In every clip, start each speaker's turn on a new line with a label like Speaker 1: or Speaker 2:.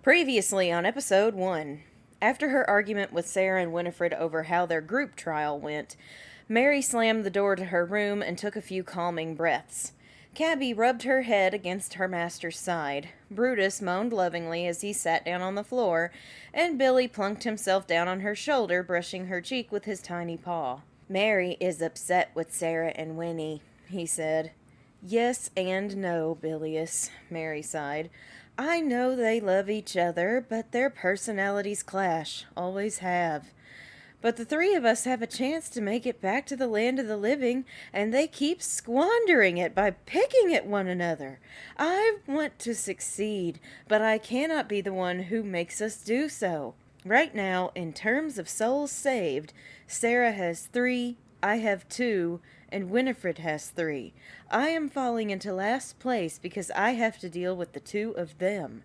Speaker 1: Previously on episode 1. After her argument with Sarah and Winifred over how their group trial went, Mary slammed the door to her room and took a few calming breaths. Cabby rubbed her head against her master's side. Brutus moaned lovingly as he sat down on the floor, and Billy plunked himself down on her shoulder, brushing her cheek with his tiny paw. "Mary is upset with Sarah and Winnie," he said. "Yes and no, Bilius," Mary sighed. "I know they love each other, but their personalities clash. Always have. But the three of us have a chance to make it back to the land of the living, and they keep squandering it by picking at one another. I want to succeed, but I cannot be the one who makes us do so. Right now, in terms of souls saved, Sarah has 3, I have 2, and Winifred has 3. I am falling into last place because I have to deal with the 2 of them.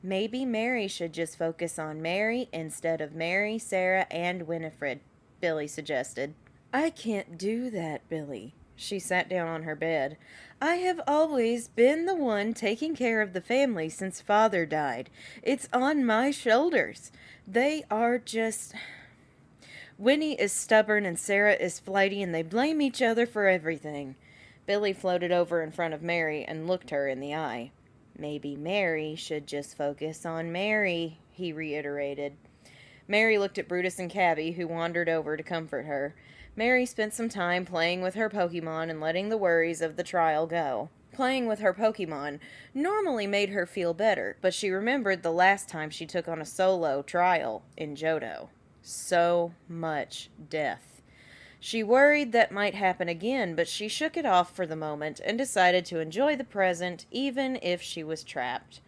Speaker 1: Maybe Mary should just focus on Mary instead of Mary, Sarah, and Winifred," Billy suggested. "I can't do that, Billy." She sat down on her bed. "I have always been the one taking care of the family since Father died. It's on my shoulders. They are just... Winnie is stubborn and Sarah is flighty, and they blame each other for everything." Billy floated over in front of Mary and looked her in the eye. "Maybe Mary should just focus on Mary," he reiterated. Mary looked at Brutus and Cabby, who wandered over to comfort her. Mary spent some time playing with her Pokemon and letting the worries of the trial go. Playing with her Pokemon normally made her feel better, but she remembered the last time she took on a solo trial in Johto. So much death. She worried that might happen again, but she shook it off for the moment and decided to enjoy the present, even if she was trapped.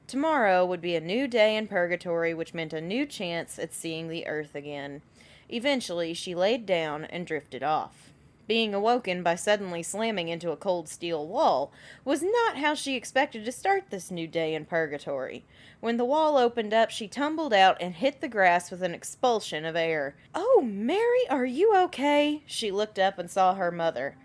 Speaker 1: Tomorrow would be a new day in purgatory, which meant a new chance at seeing the earth again. Eventually, she laid down and drifted off. Being awoken by suddenly slamming into a cold steel wall was not how she expected to start this new day in purgatory. When the wall opened up, she tumbled out and hit the grass with an expulsion of air. "Oh, Mary, are you okay?" She looked up and saw her mother.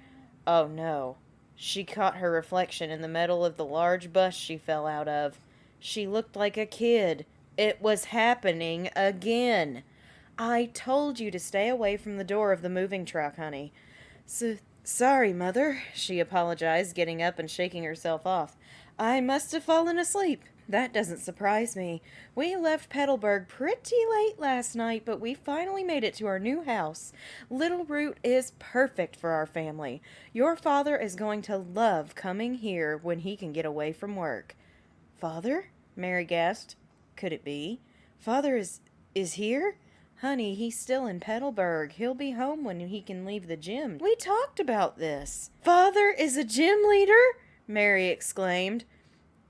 Speaker 1: Oh no. She caught her reflection in the metal of the large bus she fell out of. She looked like a kid. It was happening again. "I told you to stay away from the door of the moving truck, honey." Sorry, Mother," she apologized, getting up and shaking herself off. "I must have fallen asleep." "That doesn't surprise me. We left Petalburg pretty late last night, but we finally made it to our new house. Little Root is perfect for our family. Your father is going to love coming here when he can get away from work." "Father?" Mary gasped. Could it be? "Father is here?" "Honey, he's still in Petalburg. He'll be home when he can leave the gym. We talked about this." "Father is a gym leader?" Mary exclaimed.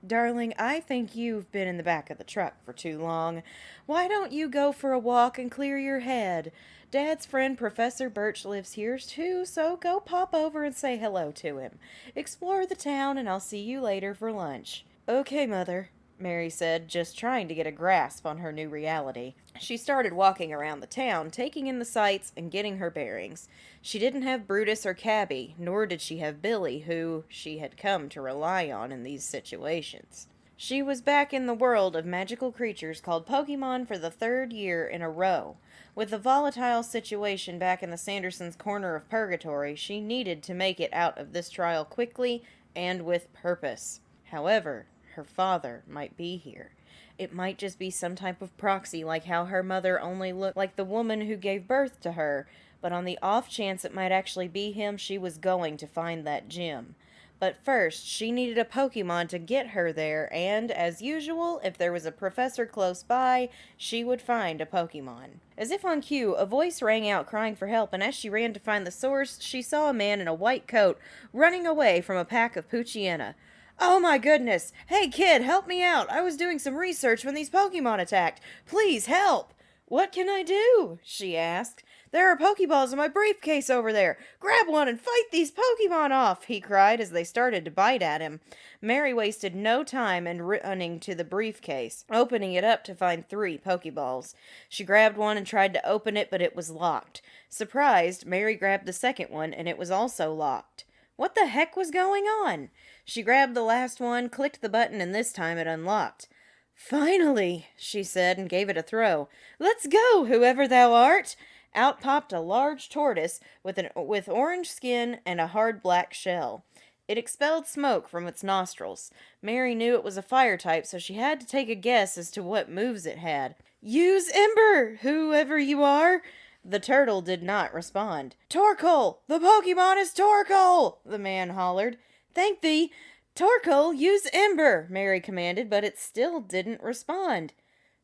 Speaker 1: "Darling, I think you've been in the back of the truck for too long. Why don't you go for a walk and clear your head? Dad's friend Professor Birch lives here too, so go pop over and say hello to him. Explore the town, and I'll see you later for lunch." "Okay, Mother," Mary said, just trying to get a grasp on her new reality. She started walking around the town, taking in the sights and getting her bearings. She didn't have Brutus or Cabby, nor did she have Billy, who she had come to rely on in these situations. She was back in the world of magical creatures called Pokemon for the 3rd year in a row. With the volatile situation back in the Sanderson's corner of purgatory, she needed to make it out of this trial quickly and with purpose. However, her father might be here. It might just be some type of proxy, like how her mother only looked like the woman who gave birth to her, but on the off chance it might actually be him, she was going to find that gym. But first, she needed a Pokemon to get her there, and, as usual, if there was a professor close by, she would find a Pokemon. As if on cue, a voice rang out crying for help, and as she ran to find the source, she saw a man in a white coat running away from a pack of Poochyena. "Oh my goodness! Hey kid, help me out! I was doing some research when these Pokemon attacked! Please help!" "What can I do?" she asked. "There are Pokeballs in my briefcase over there! Grab one and fight these Pokemon off!" he cried as they started to bite at him. Mary wasted no time in running to the briefcase, opening it up to find 3 Pokeballs. She grabbed one and tried to open it, but it was locked. Surprised, Mary grabbed the second one, and it was also locked. What the heck was going on? She grabbed the last one, clicked the button, and this time it unlocked. "Finally," she said, and gave it a throw. "Let's go, whoever thou art." Out popped a large tortoise with orange skin and a hard black shell. It expelled smoke from its nostrils. Mary knew it was a fire type, so she had to take a guess as to what moves it had. "Use Ember, whoever you are." The turtle did not respond. "Torkoal! The Pokemon is Torkoal!" the man hollered. "Thank thee. Torkoal, use Ember," Mary commanded, but it still didn't respond.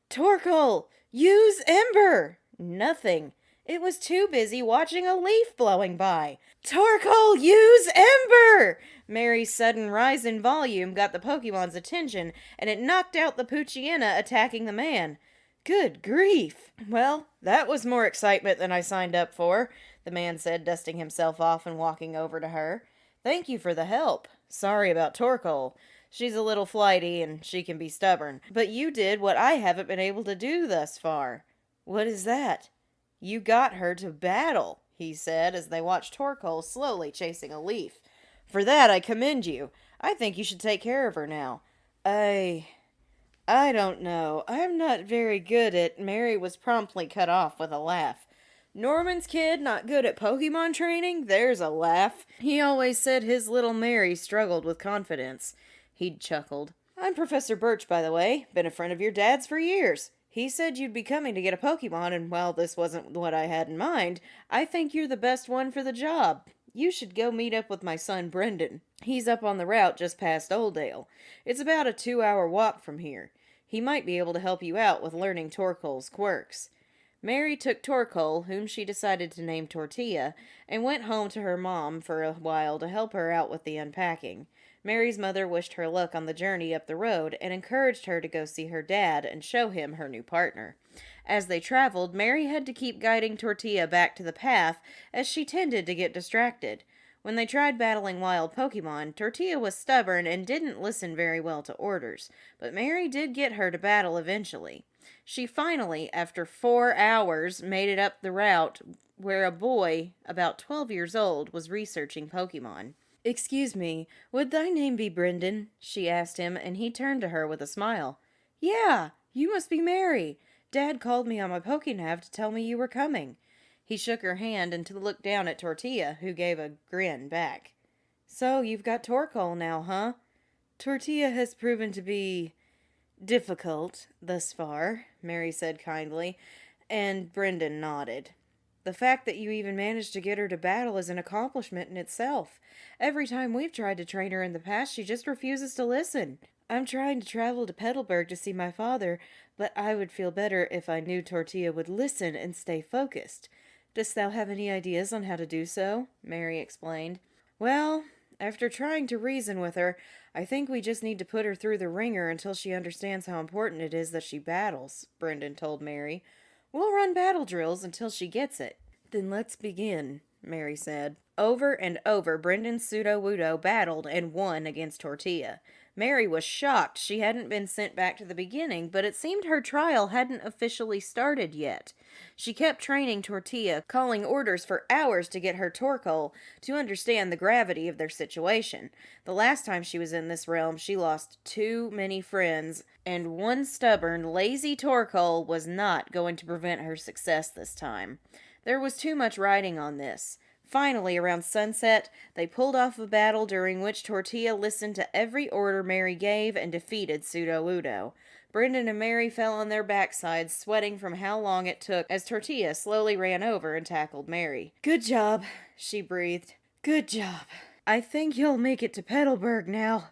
Speaker 1: "Torkoal, use Ember!" Nothing. It was too busy watching a leaf blowing by. "Torkoal, use Ember!" Mary's sudden rise in volume got the Pokemon's attention, and it knocked out the Poochyena attacking the man. "Good grief! Well, that was more excitement than I signed up for," the man said, dusting himself off and walking over to her. "Thank you for the help. Sorry about Torkoal. She's a little flighty, and she can be stubborn. But you did what I haven't been able to do thus far." "What is that?" "You got her to battle," he said, as they watched Torkoal slowly chasing a leaf. "For that I commend you. I think you should take care of her now." I don't know. I'm not very good at..." Mary was promptly cut off with a laugh. "Norman's kid not good at Pokemon training? There's a laugh. He always said his little Mary struggled with confidence." He'd chuckled. "I'm Professor Birch, by the way. Been a friend of your dad's for years. He said you'd be coming to get a Pokemon, and while this wasn't what I had in mind, I think you're the best one for the job. You should go meet up with my son Brendan. He's up on the route just past Oldale. It's about a 2-hour walk from here. He might be able to help you out with learning Torkoal's quirks." Mary took Torkoal, whom she decided to name Tortilla, and went home to her mom for a while to help her out with the unpacking. Mary's mother wished her luck on the journey up the road and encouraged her to go see her dad and show him her new partner. As they traveled, Mary had to keep guiding Tortilla back to the path as she tended to get distracted. When they tried battling wild Pokemon, Tortilla was stubborn and didn't listen very well to orders, but Mary did get her to battle eventually. She finally, after 4 hours, made it up the route where a boy, about 12 years old, was researching Pokemon. "Excuse me, would thy name be Brendan?" she asked him, and he turned to her with a smile. "Yeah, you must be Mary. Dad called me on my Pokénav to tell me you were coming." He shook her hand and looked down at Tortilla, who gave a grin back. "So, you've got Torkoal now, huh?" "Tortilla has proven to be difficult thus far," Mary said kindly, and Brendan nodded. "The fact that you even managed to get her to battle is an accomplishment in itself. Every time we've tried to train her in the past, she just refuses to listen. I'm trying to travel to Petalburg to see my father, but I would feel better if I knew Tortilla would listen and stay focused. Dost thou have any ideas on how to do so?" Mary explained. "Well, after trying to reason with her, I think we just need to put her through the ringer until she understands how important it is that she battles," Brendan told Mary. "We'll run battle drills until she gets it." "Then let's begin," Mary said. Over and over, Brendan's Sudowoodo battled and won against Tortilla. Mary was shocked she hadn't been sent back to the beginning, but it seemed her trial hadn't officially started yet. She kept training Tortilla, calling orders for hours to get her Torkoal to understand the gravity of their situation. The last time she was in this realm, she lost too many friends, and one stubborn, lazy Torkoal was not going to prevent her success this time. There was too much riding on this. Finally, around sunset, they pulled off a battle during which Tortilla listened to every order Mary gave and defeated Sudowoodo. Brendan and Mary fell on their backsides, sweating from how long it took as Tortilla slowly ran over and tackled Mary. "Good job," she breathed. "Good job. I think you'll make it to Petalburg now."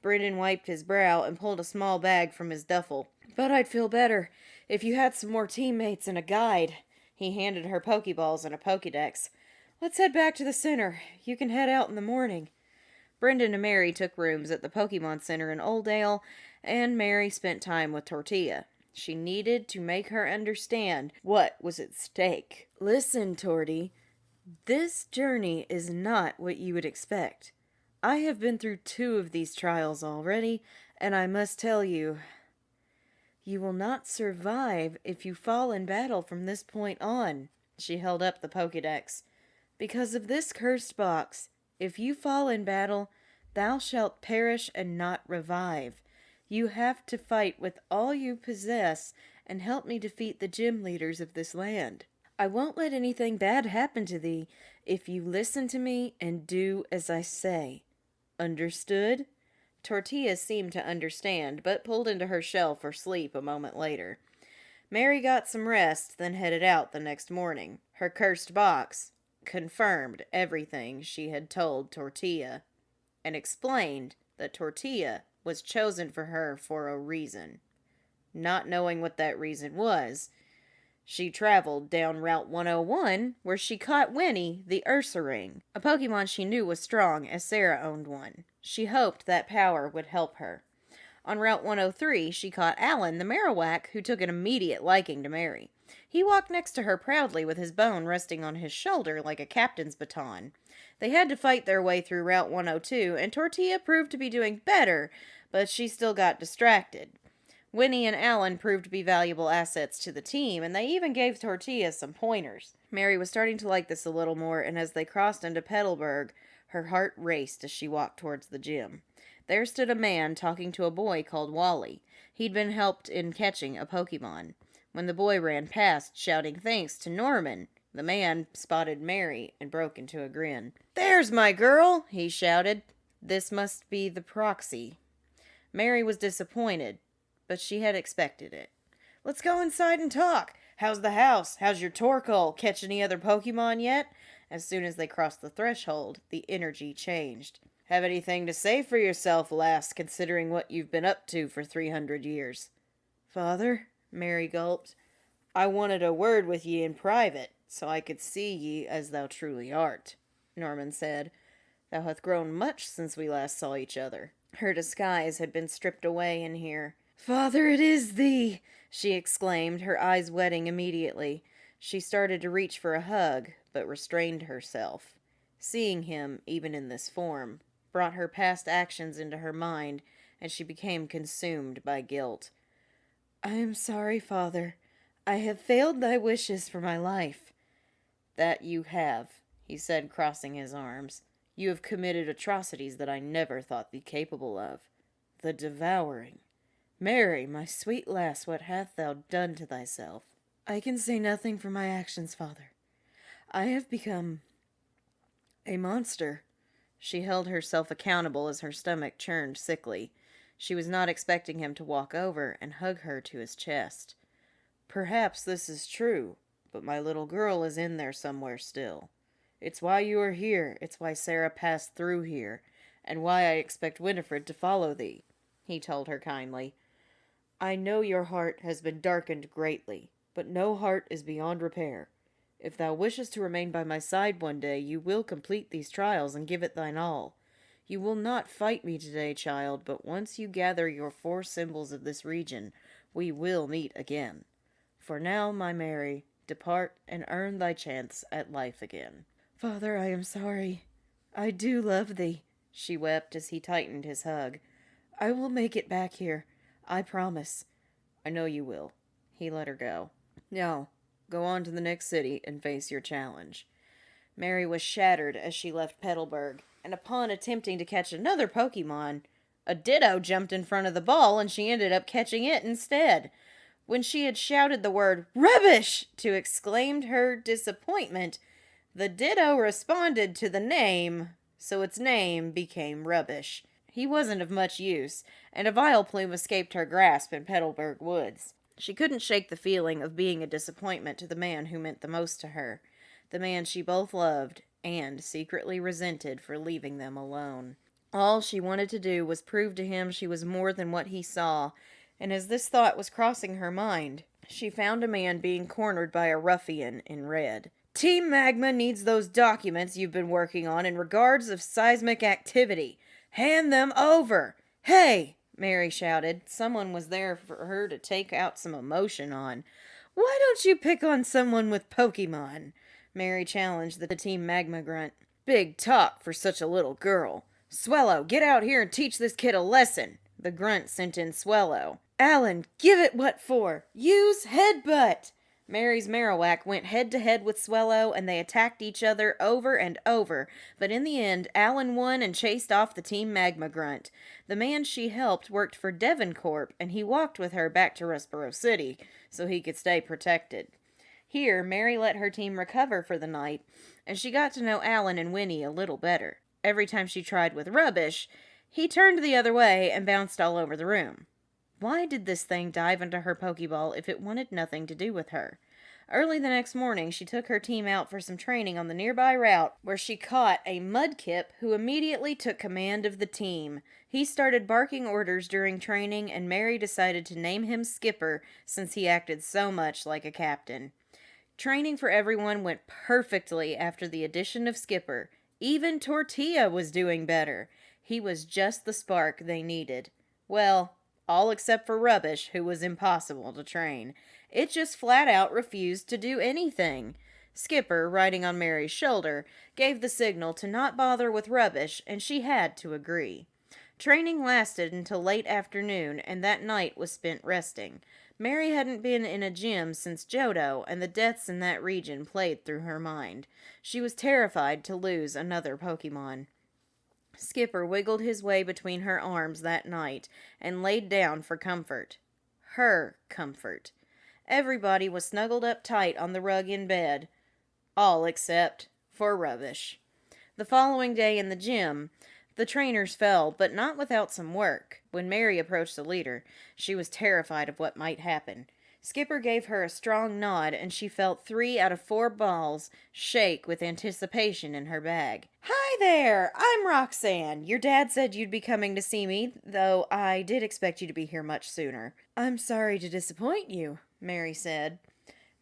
Speaker 1: Brendan wiped his brow and pulled a small bag from his duffel. "But I'd feel better if you had some more teammates and a guide." He handed her Pokeballs and a Pokedex. "Let's head back to the center. You can head out in the morning." Brendan and Mary took rooms at the Pokemon Center in Oldale, and Mary spent time with Tortilla. She needed to make her understand what was at stake. "Listen, Torty, this journey is not what you would expect. I have been through 2 of these trials already, and I must tell you, you will not survive if you fall in battle from this point on." She held up the Pokedex. "Because of this cursed box, if you fall in battle, thou shalt perish and not revive. You have to fight with all you possess and help me defeat the gym leaders of this land. I won't let anything bad happen to thee if you listen to me and do as I say. Understood?" Tortilla seemed to understand, but pulled into her shell for sleep a moment later. Mary got some rest, then headed out the next morning. Her cursed box confirmed everything she had told Tortilla, and explained that Tortilla was chosen for her for a reason. Not knowing what that reason was, she traveled down Route 101, where she caught Winnie, the Ursaring, a Pokemon she knew was strong, as Sarah owned one. She hoped that power would help her. On Route 103, she caught Alan, the Marowak, who took an immediate liking to Mary. He walked next to her proudly with his bone resting on his shoulder like a captain's baton. They had to fight their way through Route 102, and Tortilla proved to be doing better, but she still got distracted. Winnie and Alan proved to be valuable assets to the team, and they even gave Tortilla some pointers. Mary was starting to like this a little more, and as they crossed into Petalburg, her heart raced as she walked towards the gym. There stood a man talking to a boy called Wally. He'd been helped in catching a Pokemon. When the boy ran past, shouting thanks to Norman, the man spotted Mary and broke into a grin. "There's my girl!" he shouted. This must be the proxy. Mary was disappointed, but she had expected it. "Let's go inside and talk. How's the house? How's your Torkoal? Catch any other Pokemon yet?" As soon as they crossed the threshold, the energy changed. "Have anything to say for yourself, lass, considering what you've been up to for 300 years? "Father," Mary gulped, "I wanted a word with ye in private, so I could see ye as thou truly art," Norman said. "Thou hath grown much since we last saw each other." Her disguise had been stripped away in here. "Father, it is thee!" she exclaimed, her eyes wetting immediately. She started to reach for a hug, but restrained herself. Seeing him, even in this form, brought her past actions into her mind, and she became consumed by guilt. "I am sorry, Father. I have failed thy wishes for my life." "That you have," he said, crossing his arms. "You have committed atrocities that I never thought thee capable of. The devouring. Mary, my sweet lass, what hast thou done to thyself?" "I can say nothing for my actions, Father. I have become a monster." She held herself accountable as her stomach churned sickly. She was not expecting him to walk over and hug her to his chest. "Perhaps this is true, but my little girl is in there somewhere still. It's why you are here, it's why Sarah passed through here, and why I expect Winifred to follow thee," he told her kindly. "I know your heart has been darkened greatly, but no heart is beyond repair. If thou wishest to remain by my side one day, you will complete these trials and give it thine all. You will not fight me today, child, but once you gather your 4 symbols of this region, we will meet again. For now, my Mary, depart and earn thy chance at life again." "Father, I am sorry. I do love thee," she wept as he tightened his hug. "I will make it back here. I promise." "I know you will." He let her go. "Now, go on to the next city and face your challenge." Mary was shattered as she left Petalburg, and upon attempting to catch another Pokemon, a Ditto jumped in front of the ball and she ended up catching it instead. When she had shouted the word "rubbish" to exclaim her disappointment, the Ditto responded to the name, so its name became Rubbish. He wasn't of much use, and a Vileplume escaped her grasp in Petalburg Woods. She couldn't shake the feeling of being a disappointment to the man who meant the most to her, the man she both loved and secretly resented for leaving them alone. All she wanted to do was prove to him she was more than what he saw, and as this thought was crossing her mind, she found a man being cornered by a ruffian in red. "Team Magma needs those documents you've been working on in regards of seismic activity. Hand them over!" "Hey!" Mary shouted. Someone was there for her to take out some emotion on. "Why don't you pick on someone with Pokemon?" Mary challenged the Team Magma grunt. "Big talk for such a little girl. Swellow, get out here and teach this kid a lesson." The grunt sent in Swellow. "Alan, give it what for. Use headbutt." Mary's Marowak went head-to-head with Swellow, and they attacked each other over and over, but in the end, Alan won and chased off the Team Magma Grunt. The man she helped worked for Devoncorp, and he walked with her back to Rustboro City, so he could stay protected. Here, Mary let her team recover for the night, and she got to know Alan and Winnie a little better. Every time she tried with Rubbish, he turned the other way and bounced all over the room. Why did this thing dive into her Pokeball if it wanted nothing to do with her? Early the next morning, she took her team out for some training on the nearby route, where she caught a Mudkip who immediately took command of the team. He started barking orders during training, and Mary decided to name him Skipper since he acted so much like a captain. Training for everyone went perfectly after the addition of Skipper. Even Tortilla was doing better. He was just the spark they needed. Well, all except for Rubbish, who was impossible to train. It just flat out refused to do anything. Skipper, riding on Mary's shoulder, gave the signal to not bother with Rubbish, and she had to agree. Training lasted until late afternoon, and that night was spent resting. Mary hadn't been in a gym since Johto, and the deaths in that region played through her mind. She was terrified to lose another Pokemon. Skipper wiggled his way between her arms that night and laid down for comfort. Her comfort. Everybody was snuggled up tight on the rug in bed. All except for Rubbish. The following day in the gym, the trainers fell, but not without some work. When Mary approached the leader, she was terrified of what might happen. Skipper gave her a strong nod, and she felt 3 out of 4 balls shake with anticipation in her bag. "Hi there! I'm Roxanne. Your dad said you'd be coming to see me, though I did expect you to be here much sooner." "I'm sorry to disappoint you," Mary said.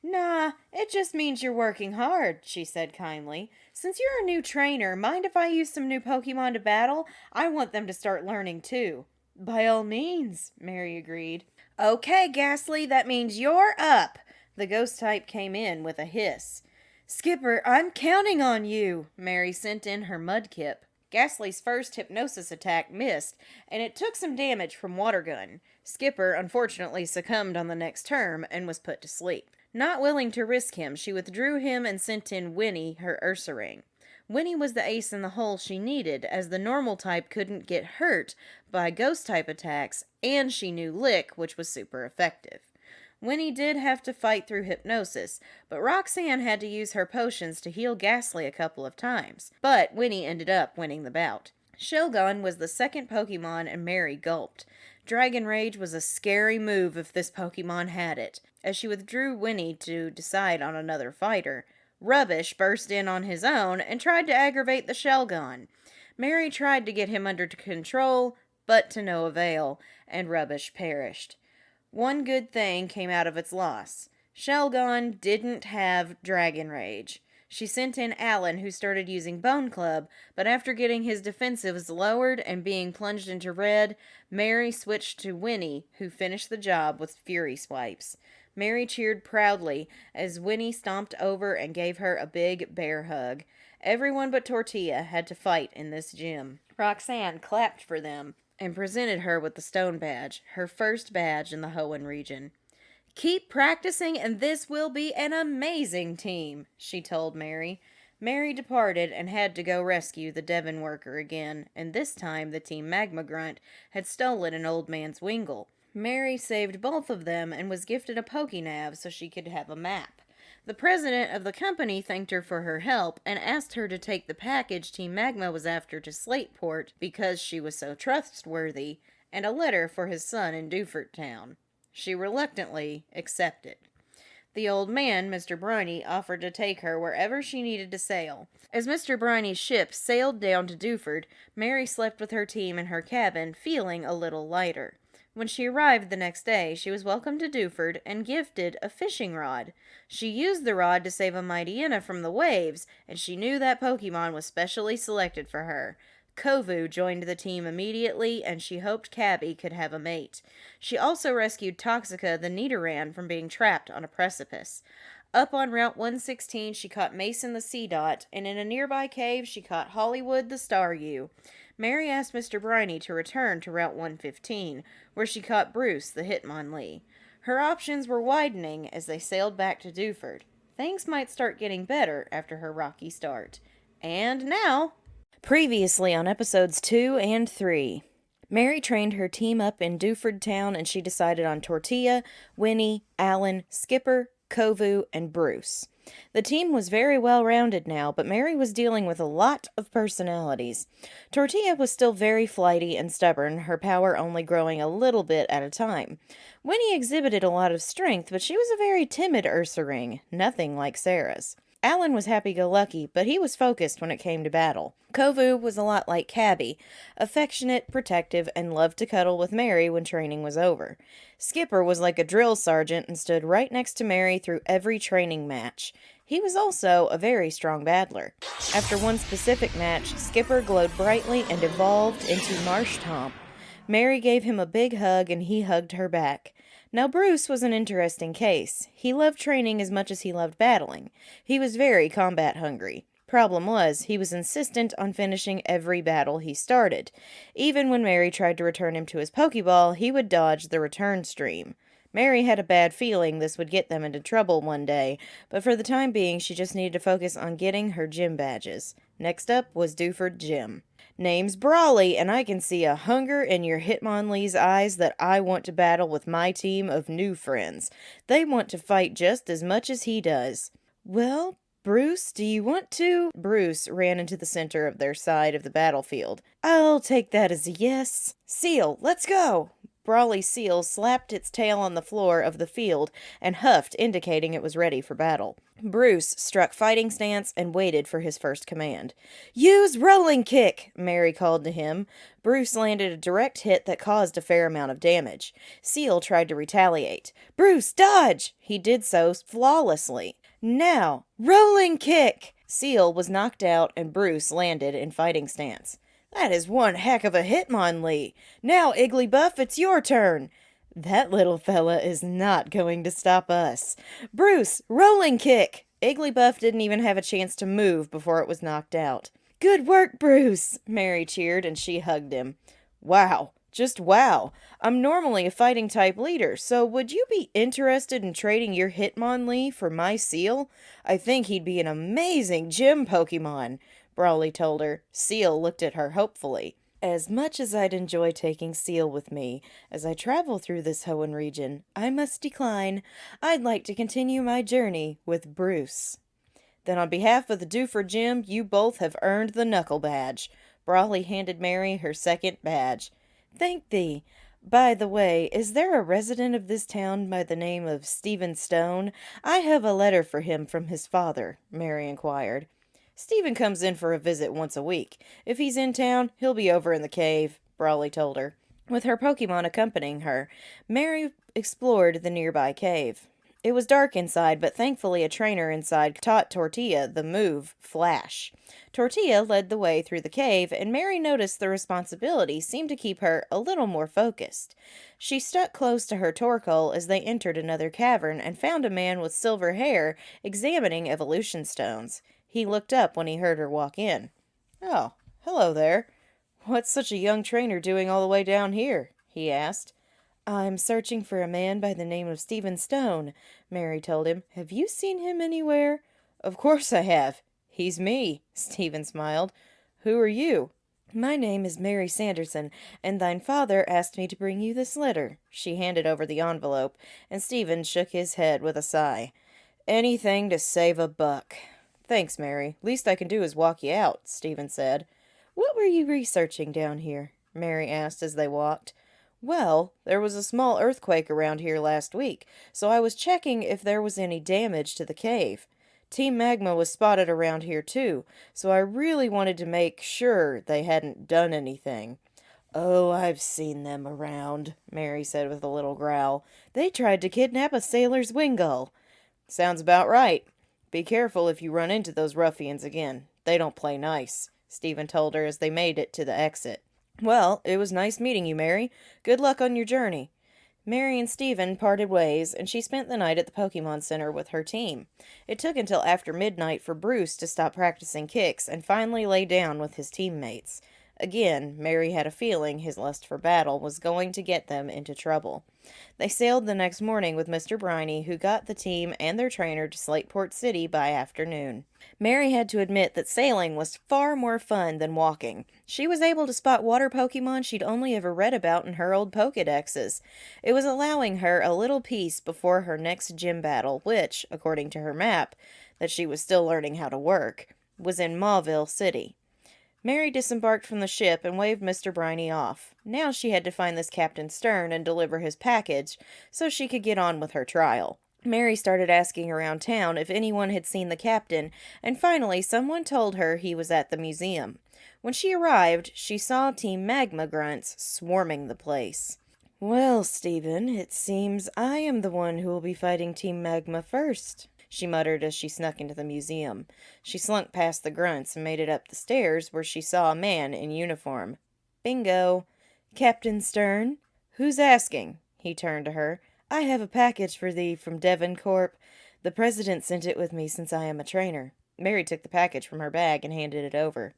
Speaker 1: "Nah, it just means you're working hard," she said kindly. "Since you're a new trainer, mind if I use some new Pokemon to battle? I want them to start learning too." "By all means," Mary agreed. "Okay, Ghastly, that means you're up." The ghost type came in with a hiss. "Skipper, I'm counting on you," Mary sent in her Mudkip. Ghastly's first hypnosis attack missed, and it took some damage from Water Gun. Skipper unfortunately succumbed on the next term and was put to sleep. Not willing to risk him, she withdrew him and sent in Winnie, her Ursaring. Winnie was the ace in the hole she needed, as the normal type couldn't get hurt by ghost type attacks, and she knew Lick, which was super effective. Winnie did have to fight through hypnosis, but Roxanne had to use her potions to heal Ghastly a couple of times, but Winnie ended up winning the bout. Shelgon was the second Pokemon, and Mary gulped. Dragon Rage was a scary move if this Pokemon had it. As she withdrew Winnie to decide on another fighter, Rubbish burst in on his own and tried to aggravate the Shelgon. Mary tried to get him under control, but to no avail, and Rubbish perished. One good thing came out of its loss. Shelgon didn't have Dragon Rage. She sent in Alan, who started using Bone Club, but after getting his defensives lowered and being plunged into red, Mary switched to Winnie, who finished the job with Fury Swipes. Mary cheered proudly as Winnie stomped over and gave her a big bear hug. Everyone but Tortilla had to fight in this gym. Roxanne clapped for them and presented her with the stone badge, her first badge in the Hoenn region. "Keep practicing and this will be an amazing team," she told Mary. Mary departed and had to go rescue the Devon worker again, and this time the Team Magma Grunt had stolen an old man's Wingull. Mary saved both of them and was gifted a Pokénav so she could have a map. The president of the company thanked her for her help and asked her to take the package Team Magma was after to Slateport because she was so trustworthy, and a letter for his son in Dewford Town. She reluctantly accepted. The old man, Mr. Briney, offered to take her wherever she needed to sail. As Mr. Briney's ship sailed down to Dewford, Mary slept with her team in her cabin, feeling a little lighter. When she arrived the next day, she was welcomed to Dewford and gifted a fishing rod. She used the rod to save a Mightyena from the waves, and she knew that Pokemon was specially selected for her. Kovu joined the team immediately, and she hoped Cabby could have a mate. She also rescued Toxica the Nidoran from being trapped on a precipice. Up on Route 116, she caught Mason the Seedot, and in a nearby cave, she caught Hollywood the Staryu. Mary asked Mr. Briney to return to Route 115, where she caught Bruce the Hitmonlee. Her options were widening as they sailed back to Dewford. Things might start getting better after her rocky start. And now, previously on episodes 2 and 3, Mary trained her team up in Dewford Town and she decided on Tortilla, Winnie, Alan, Skipper, Kovu, and Bruce. The team was very well rounded now, but Mary was dealing with a lot of personalities. Tortilla was still very flighty and stubborn, her power only growing a little bit at a time. Winnie exhibited a lot of strength, but she was a very timid Ursaring, nothing like Sarah's. Alan was happy-go-lucky, but he was focused when it came to battle. Kovu was a lot like Cabby, affectionate, protective, and loved to cuddle with Mary when training was over. Skipper was like a drill sergeant and stood right next to Mary through every training match. He was also a very strong battler. After one specific match, Skipper glowed brightly and evolved into Marsh Tomp. Mary gave him a big hug and he hugged her back. Now Bruce was an interesting case. He loved training as much as he loved battling. He was very combat hungry. Problem was, he was insistent on finishing every battle he started. Even when Mary tried to return him to his Pokeball, he would dodge the return stream. Mary had a bad feeling this would get them into trouble one day, but for the time being she just needed to focus on getting her gym badges. Next up was Dewford Gym. Name's Brawley, and I can see a hunger in your Hitmonlee's eyes that I want to battle with my team of new friends. They want to fight just as much as he does. Well, Bruce, do you want to? Bruce ran into the center of their side of the battlefield. I'll take that as a yes. Seal, let's go! Brawley's seal slapped its tail on the floor of the field and huffed, indicating it was ready for battle. Bruce struck fighting stance and waited for his first command. Use rolling kick, Mary called to him. Bruce landed a direct hit that caused a fair amount of damage. Seal tried to retaliate. Bruce, dodge! He did so flawlessly. Now, rolling kick! Seal was knocked out and Bruce landed in fighting stance. That is one heck of a Hitmonlee. Now, Igglybuff, it's your turn. That little fella is not going to stop us. Bruce, rolling kick! Igglybuff didn't even have a chance to move before it was knocked out. Good work, Bruce! Mary cheered and she hugged him. Wow, just wow. I'm normally a fighting type leader, so would you be interested in trading your Hitmonlee for my Seal? I think he'd be an amazing gym Pokemon. Brawley told her. Seal looked at her hopefully. As much as I'd enjoy taking Seal with me as I travel through this Hoenn region, I must decline. I'd like to continue my journey with Bruce. Then on behalf of the Dewford Gym, you both have earned the Knuckle Badge. Brawley handed Mary her second badge. Thank thee. By the way, is there a resident of this town by the name of Stephen Stone? I have a letter for him from his father, Mary inquired. Stephen comes in for a visit once a week. If he's in town, he'll be over in the cave, Brawley told her. With her Pokemon accompanying her, Mary explored the nearby cave. It was dark inside, but thankfully a trainer inside taught Tortilla the move, Flash. Tortilla led the way through the cave, and Mary noticed the responsibility seemed to keep her a little more focused. She stuck close to her Torkoal as they entered another cavern and found a man with silver hair examining evolution stones. He looked up when he heard her walk in. Oh, hello there. What's such a young trainer doing all the way down here? He asked. I'm searching for a man by the name of Stephen Stone, Mary told him. Have you seen him anywhere? Of course I have. He's me, Stephen smiled. Who are you? My name is Mary Sanderson, and thine father asked me to bring you this letter. She handed over the envelope, and Stephen shook his head with a sigh. Anything to save a buck. Thanks, Mary. Least I can do is walk you out, Stephen said. What were you researching down here? Mary asked as they walked. Well, there was a small earthquake around here last week, so I was checking if there was any damage to the cave. Team Magma was spotted around here too, so I really wanted to make sure they hadn't done anything. Oh, I've seen them around, Mary said with a little growl. They tried to kidnap a sailor's Wingull. Sounds about right. Be careful if you run into those ruffians again. They don't play nice, Stephen told her as they made it to the exit. Well, it was nice meeting you, Mary. Good luck on your journey. Mary and Stephen parted ways, and she spent the night at the Pokemon Center with her team. It took until after midnight for Bruce to stop practicing kicks and finally lay down with his teammates. Again, Mary had a feeling his lust for battle was going to get them into trouble. They sailed the next morning with Mr. Briney, who got the team and their trainer to Slateport City by afternoon. Mary had to admit that sailing was far more fun than walking. She was able to spot water Pokemon she'd only ever read about in her old Pokedexes. It was allowing her a little peace before her next gym battle, which, according to her map, that she was still learning how to work, was in Mauville City. Mary disembarked from the ship and waved Mr. Briney off. Now she had to find this Captain Stern and deliver his package so she could get on with her trial. Mary started asking around town if anyone had seen the captain, and finally someone told her he was at the museum. When she arrived, she saw Team Magma grunts swarming the place. "Well, Stephen, it seems I am the one who will be fighting Team Magma first," she muttered as she snuck into the museum. She slunk past the grunts and made it up the stairs, where she saw a man in uniform. Bingo! "Captain Stern? Who's asking?" He turned to her. "I have a package for thee from Devon Corp. The president sent it with me since I am a trainer." Mary took the package from her bag and handed it over.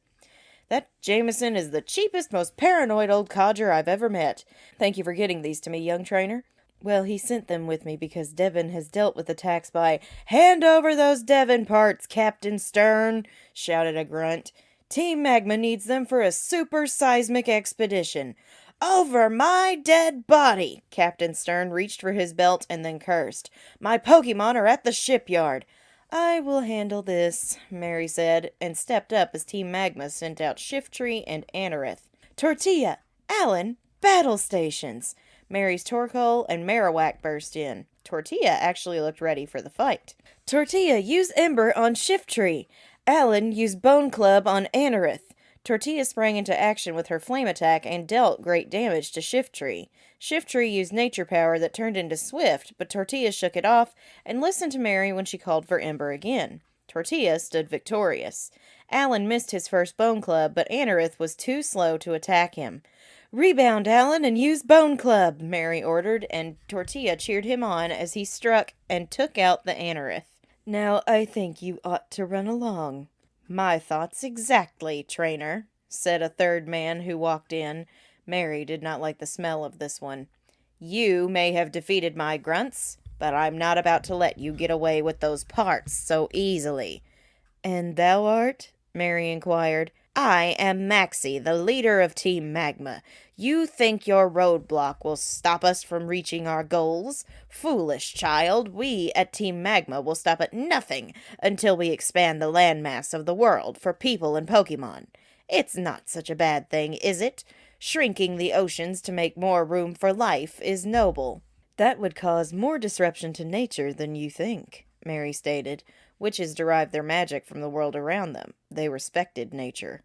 Speaker 1: "That Jameson is the cheapest, most paranoid old codger I've ever met. Thank you for getting these to me, young trainer." "Well, he sent them with me because Devon has dealt with attacks by—" "Hand over those Devon parts, Captain Stern!" shouted a grunt. "Team Magma needs them for a super seismic expedition." "Over my dead body!" Captain Stern reached for his belt and then cursed. "My Pokemon are at the shipyard." "I will handle this," Mary said, and stepped up as Team Magma sent out Shiftry and Anorith. "Tortilla! Alan! Battle stations!" Mary's Torkoal and Marowak burst in. Tortilla actually looked ready for the fight. "Tortilla, use Ember on Shiftry! Alan, use Bone Club on Anorith!" Tortilla sprang into action with her flame attack and dealt great damage to Shiftry. Shiftry used nature power that turned into Swift, but Tortilla shook it off and listened to Mary when she called for Ember again. Tortilla stood victorious. Alan missed his first Bone Club, but Anorith was too slow to attack him. "Rebound, Alan, and use Bone Club," Mary ordered, and Tortilla cheered him on as he struck and took out the Anorith. "Now I think you ought to run along." "My thoughts exactly, trainer," said a third man who walked in. Mary did not like the smell of this one. "You may have defeated my grunts, but I'm not about to let you get away with those parts so easily." "And thou art?" Mary inquired. "I am Maxie, the leader of Team Magma. You think your roadblock will stop us from reaching our goals? Foolish child, we at Team Magma will stop at nothing until we expand the landmass of the world for people and Pokemon. It's not such a bad thing, is it? Shrinking the oceans to make more room for life is noble." "That would cause more disruption to nature than you think," Mary stated. Witches derived their magic from the world around them. They respected nature.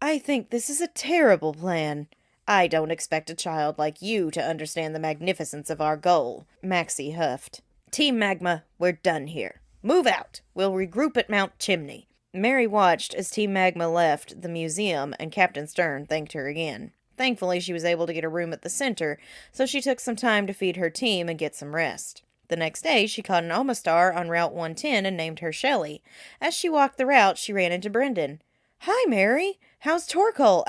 Speaker 1: "I think this is a terrible plan." "I don't expect a child like you to understand the magnificence of our goal," Maxie huffed. "Team Magma, we're done here. Move out. We'll regroup at Mount Chimney." Mary watched as Team Magma left the museum, and Captain Stern thanked her again. Thankfully, she was able to get a room at the center, so she took some time to feed her team and get some rest. The next day, she caught an Omastar on Route 110 and named her Shelley. As she walked the route, she ran into Brendan. "Hi, Mary. How's Tortilla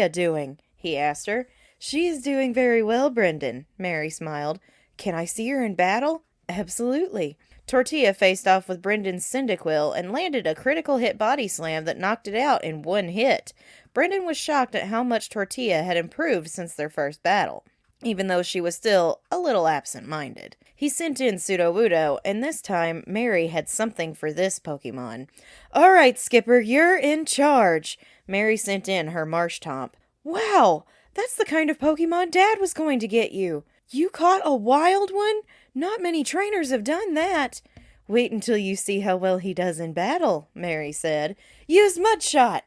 Speaker 1: doing?" he asked her. "She is doing very well, Brendan," Mary smiled. "Can I see her in battle?" "Absolutely." Tortilla faced off with Brendan's Cyndaquil and landed a critical hit body slam that knocked it out in one hit. Brendan was shocked at how much Tortilla had improved since their first battle, even though she was still a little absent-minded. He sent in Sudowoodo, and this time Mary had something for this Pokemon. "All right, Skipper, you're in charge." Mary sent in her Marshtomp. "Wow, that's the kind of Pokemon Dad was going to get you. You caught a wild one? Not many trainers have done that." "Wait until you see how well he does in battle," Mary said. "Use Mudshot."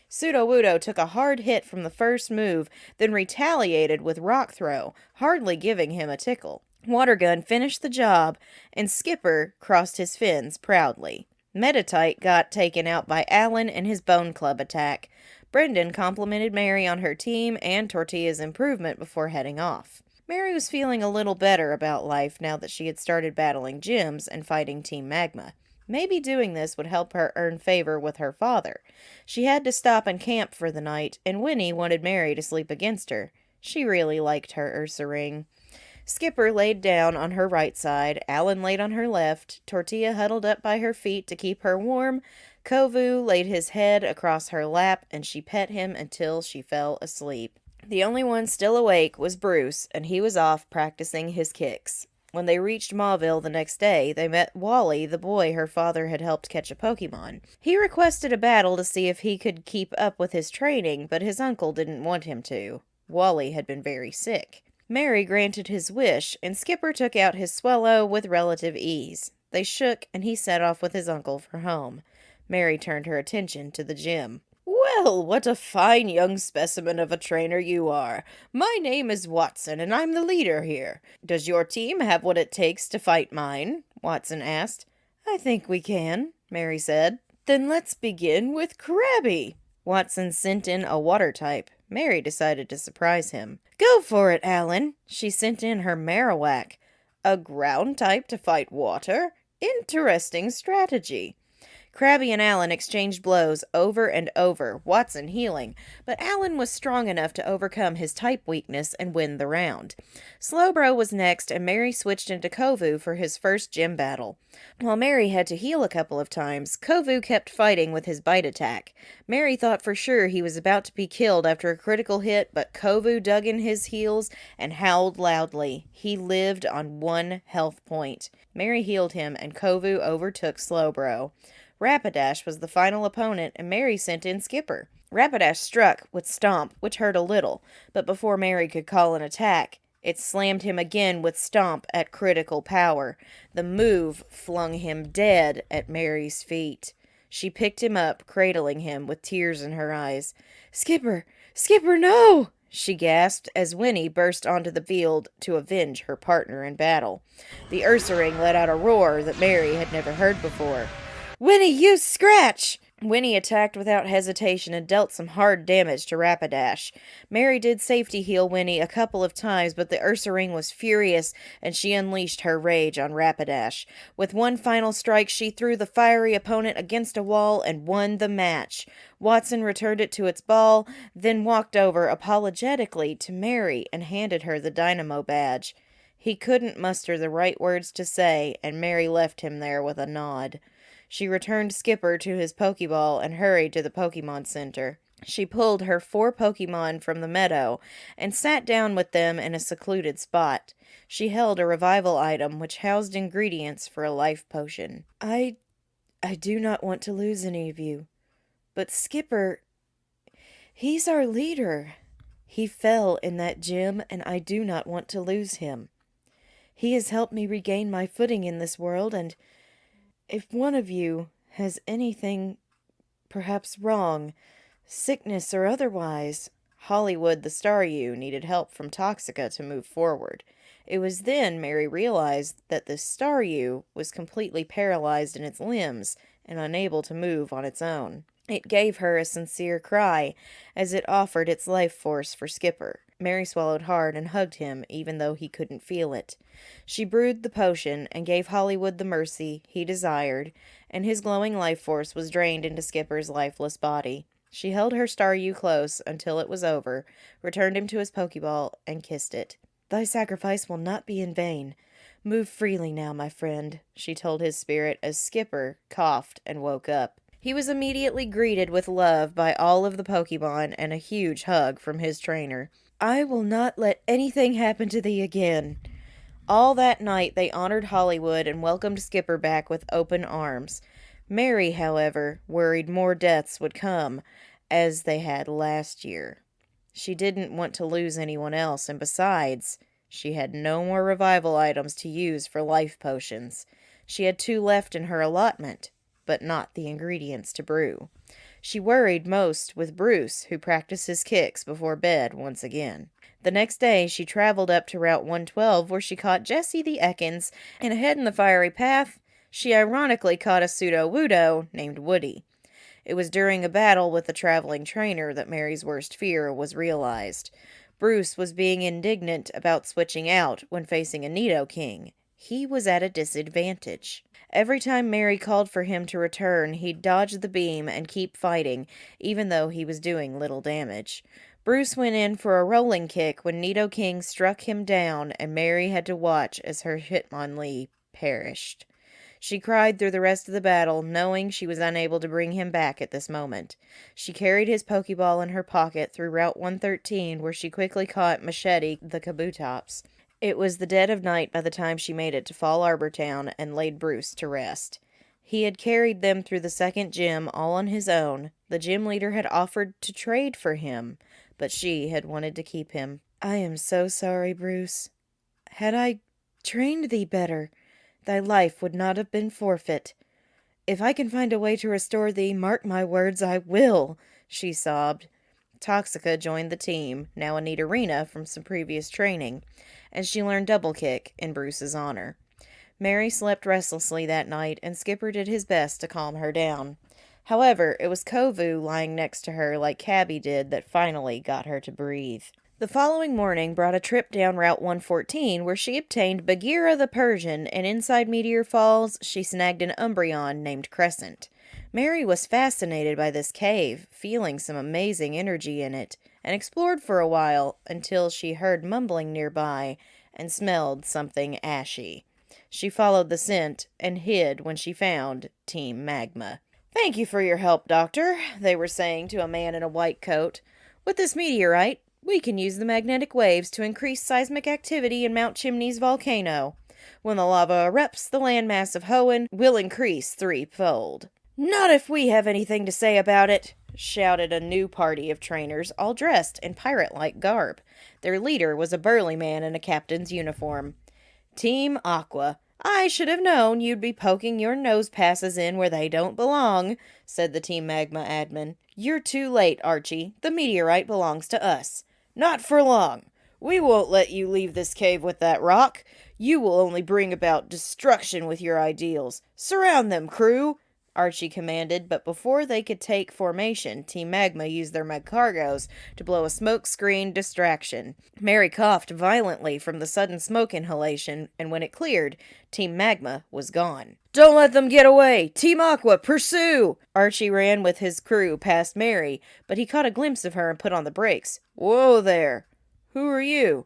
Speaker 1: Sudowoodo took a hard hit from the first move, then retaliated with Rock Throw, hardly giving him a tickle. Water Gun finished the job, and Skipper crossed his fins proudly. Metatite got taken out by Alan and his Bone Club attack. Brendan complimented Mary on her team and Tortilla's improvement before heading off. Mary was feeling a little better about life now that she had started battling gyms and fighting Team Magma. Maybe doing this would help her earn favor with her father. She had to stop and camp for the night, and Winnie wanted Mary to sleep against her. She really liked her Ursa ring. Skipper laid down on her right side, Alan laid on her left, Tortilla huddled up by her feet to keep her warm, Kovu laid his head across her lap, and she pet him until she fell asleep. The only one still awake was Bruce, and he was off practicing his kicks. When they reached Mauville the next day, they met Wally, the boy her father had helped catch a Pokemon. He requested a battle to see if he could keep up with his training, but his uncle didn't want him to. Wally had been very sick. Mary granted his wish, and Skipper took out his Swellow with relative ease. They shook, and he set off with his uncle for home. Mary turned her attention to the gym. "Well, what a fine young specimen of a trainer you are. My name is Watson, and I'm the leader here. Does your team have what it takes to fight mine?" Watson asked. "I think we can," Mary said. "Then let's begin with Krabby." Watson sent in a water type. Mary decided to surprise him. "Go for it, Alan." She sent in her Marowak. "A ground type to fight water? Interesting strategy." Krabby and Alan exchanged blows over and over, Watson healing, but Alan was strong enough to overcome his type weakness and win the round. Slowbro was next, and Mary switched into Kovu for his first gym battle. While Mary had to heal a couple of times, Kovu kept fighting with his bite attack. Mary thought for sure he was about to be killed after a critical hit, but Kovu dug in his heels and howled loudly. He lived on 1 health point. Mary healed him, and Kovu overtook Slowbro. Rapidash was the final opponent, and Mary sent in Skipper. Rapidash struck with Stomp, which hurt a little, but before Mary could call an attack, it slammed him again with Stomp at critical power. The move flung him dead at Mary's feet. She picked him up, cradling him with tears in her eyes. "Skipper! Skipper, no!" she gasped as Winnie burst onto the field to avenge her partner in battle. The Ursaring let out a roar that Mary had never heard before. "Winnie, use Scratch!" Winnie attacked without hesitation and dealt some hard damage to Rapidash. Mary did safety heal Winnie a couple of times, but the Ursaring was furious, and she unleashed her rage on Rapidash. With one final strike, she threw the fiery opponent against a wall and won the match. Watson returned it to its ball, then walked over apologetically to Mary and handed her the Dynamo badge. He couldn't muster the right words to say, and Mary left him there with a nod. She returned Skipper to his Pokeball and hurried to the Pokemon Center. She pulled her 4 Pokemon from the meadow and sat down with them in a secluded spot. She held a revival item which housed ingredients for a life potion. I do not want to lose any of you. But Skipper, he's our leader. He fell in that gym, and I do not want to lose him. He has helped me regain my footing in this world, and if one of you has anything perhaps wrong, sickness or otherwise, Hollywood the Staryu needed help from Toxica to move forward. It was then Mary realized that the Staryu was completely paralyzed in its limbs and unable to move on its own. It gave her a sincere cry as it offered its life force for Skipper. Mary swallowed hard and hugged him even though he couldn't feel it. She brewed the potion and gave Hollywood the mercy he desired, and his glowing life force was drained into Skipper's lifeless body. She held her Staryu close until it was over, returned him to his Pokeball, and kissed it. "Thy sacrifice will not be in vain. Move freely now, my friend," she told his spirit as Skipper coughed and woke up. He was immediately greeted with love by all of the Pokemon and a huge hug from his trainer. "I will not let anything happen to thee again." All that night they honored Hollywood and welcomed Skipper back with open arms. Mary, however, worried more deaths would come, as they had last year. She didn't want to lose anyone else, and besides, she had no more revival items to use for life potions. She had 2 left in her allotment, but not the ingredients to brew. She worried most with Bruce, who practiced his kicks before bed once again. The next day, she traveled up to Route 112, where she caught Jessie the Ekans, and ahead in the fiery path, she ironically caught a pseudo-Wudo named Woody. It was during a battle with the traveling trainer that Mary's worst fear was realized. Bruce was being indignant about switching out when facing a Nidoking. he was at a disadvantage. Every time Mary called for him to return, he'd dodge the beam and keep fighting, even though he was doing little damage. Bruce went in for a rolling kick when Nidoking struck him down, and Mary had to watch as her Hitmonlee perished. She cried through the rest of the battle, knowing she was unable to bring him back at this moment. She carried his Pokeball in her pocket through Route 113, where she quickly caught Machete the Kabutops. It was the dead of night by the time she made it to Fall Arbor Town and laid Bruce to rest. He had carried them through the second gym all on his own. The gym leader had offered to trade for him, but she had wanted to keep him. "I am so sorry, Bruce. Had I trained thee better, thy life would not have been forfeit. If I can find a way to restore thee, mark my words, I will," she sobbed. Toxica joined the team, now a Nidorina from some previous training, and she learned Double Kick in Bruce's honor. Mary slept restlessly that night, and Skipper did his best to calm her down. However, it was Kovu lying next to her like Cabby did that finally got her to breathe. The following morning brought a trip down Route 114 where she obtained Bagheera the Persian, and inside Meteor Falls she snagged an Umbreon named Crescent. Mary was fascinated by this cave, feeling some amazing energy in it, and explored for a while until she heard mumbling nearby and smelled something ashy. She followed the scent and hid when she found Team Magma. "Thank you for your help, Doctor," they were saying to a man in a white coat. "With this meteorite, we can use the magnetic waves to increase seismic activity in Mount Chimney's volcano. When the lava erupts, the landmass of Hoenn will increase threefold." "Not if we have anything to say about it," shouted a new party of trainers, all dressed in pirate-like garb. Their leader was a burly man in a captain's uniform. "Team Aqua, I should have known you'd be poking your nose passes in where they don't belong," said the Team Magma admin. "You're too late, Archie. The meteorite belongs to us." "Not for long. We won't let you leave this cave with that rock. You will only bring about destruction with your ideals. Surround them, crew," Archie commanded, but before they could take formation, Team Magma used their Magcargos to blow a smoke-screen distraction. Mary coughed violently from the sudden smoke inhalation, and when it cleared, Team Magma was gone. "Don't let them get away! Team Aqua, pursue!" Archie ran with his crew past Mary, but he caught a glimpse of her and put on the brakes. "Whoa there! Who are you?"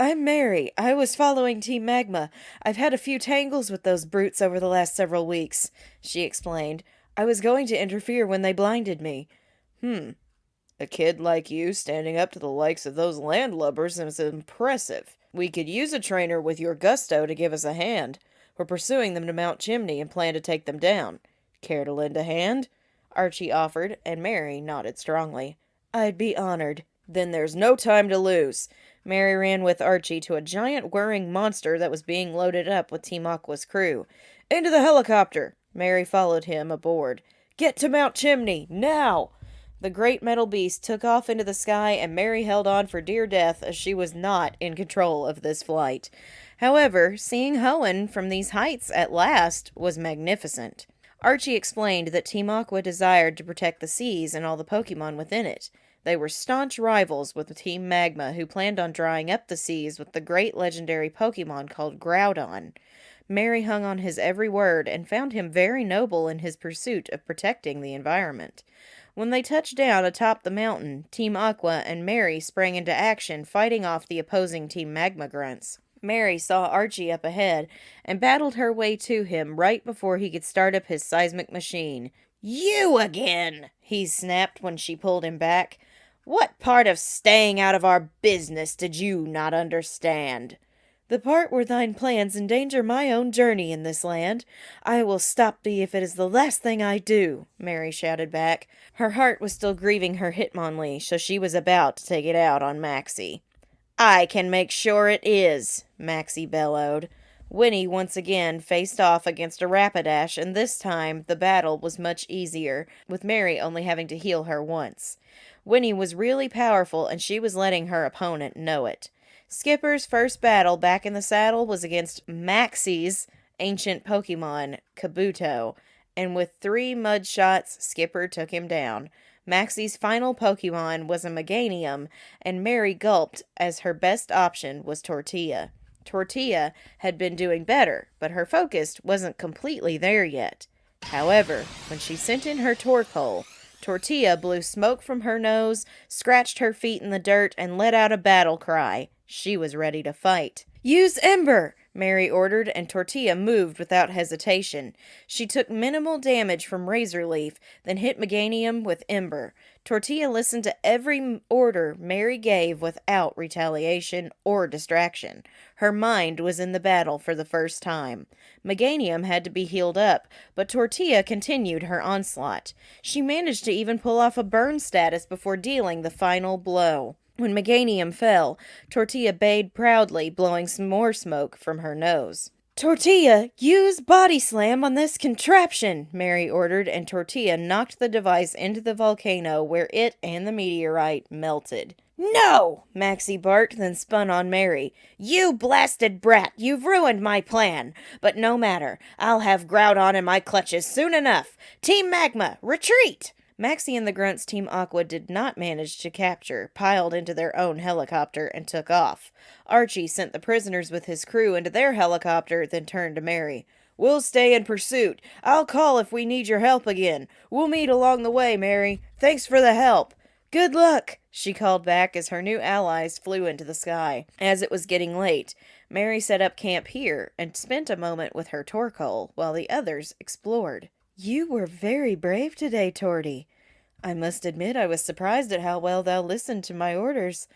Speaker 1: I'm Mary. I was following Team Magma. I've had a few tangles with those brutes over the last several weeks," she explained. "I was going to interfere when they blinded me." A kid like you standing up to the likes of those landlubbers is impressive. We could use a trainer with your gusto to give us a hand. We're pursuing them to Mount Chimney and plan to take them down. Care to lend a hand?" Archie offered, and Mary nodded strongly. "I'd be honored." "Then there's no time to lose." Mary ran with Archie to a giant whirring monster that was being loaded up with Team Aqua's crew. "Into the helicopter!" Mary followed him aboard. "Get to Mount Chimney, now!" The great metal beast took off into the sky, and Mary held on for dear death as she was not in control of this flight. However, seeing Hoenn from these heights at last was magnificent. Archie explained that Team Aqua desired to protect the seas and all the Pokemon within it. They were staunch rivals with Team Magma, who planned on drying up the seas with the great legendary Pokemon called Groudon. Mary hung on his every word and found him very noble in his pursuit of protecting the environment. When they touched down atop the mountain, Team Aqua and Mary sprang into action, fighting off the opposing Team Magma grunts. Mary saw Archie up ahead and battled her way to him right before he could start up his seismic machine. "You again!" he snapped when she pulled him back. "What part of staying out of our business did you not understand?" "The part where thine plans endanger my own journey in this land. I will stop thee if it is the last thing I do," Mary shouted back. Her heart was still grieving her Hitmonlee, so she was about to take it out on Maxie. "I can make sure it is," Maxie bellowed. Winnie once again faced off against a Rapidash, and this time the battle was much easier, with Mary only having to heal her once. Winnie was really powerful, and she was letting her opponent know it. Skipper's first battle back in the saddle was against Maxie's ancient Pokemon, Kabuto, and with 3 mud shots, Skipper took him down. Maxie's final Pokemon was a Meganium, and Mary gulped as her best option was Tortilla. Tortilla had been doing better, but her focus wasn't completely there yet. However, when she sent in her torque Tortilla blew smoke from her nose, scratched her feet in the dirt, and let out a battle cry. She was ready to fight. "Use Ember!" Mary ordered, and Tortilla moved without hesitation. She took minimal damage from Razor Leaf, then hit Meganium with Ember. Tortilla listened to every order Mary gave without retaliation or distraction. Her mind was in the battle for the first time. Meganium had to be healed up, but Tortilla continued her onslaught. She managed to even pull off a burn status before dealing the final blow. When Meganium fell, Tortilla bayed proudly, blowing some more smoke from her nose. "Tortilla, use Body Slam on this contraption," Mary ordered, and Tortilla knocked the device into the volcano where it and the meteorite melted. "No!" Maxie barked, then spun on Mary. "You blasted brat, you've ruined my plan. But no matter, I'll have Groudon in my clutches soon enough. Team Magma, retreat!" Maxie and the Grunts Team Aqua did not manage to capture, piled into their own helicopter, and took off. Archie sent the prisoners with his crew into their helicopter, then turned to Mary. "We'll stay in pursuit. I'll call if we need your help again. We'll meet along the way, Mary. Thanks for the help." "Good luck," she called back as her new allies flew into the sky. As it was getting late, Mary set up camp here and spent a moment with her Torkoal while the others explored. "You were very brave today, Torty. I must admit I was surprised at how well thou listened to my orders.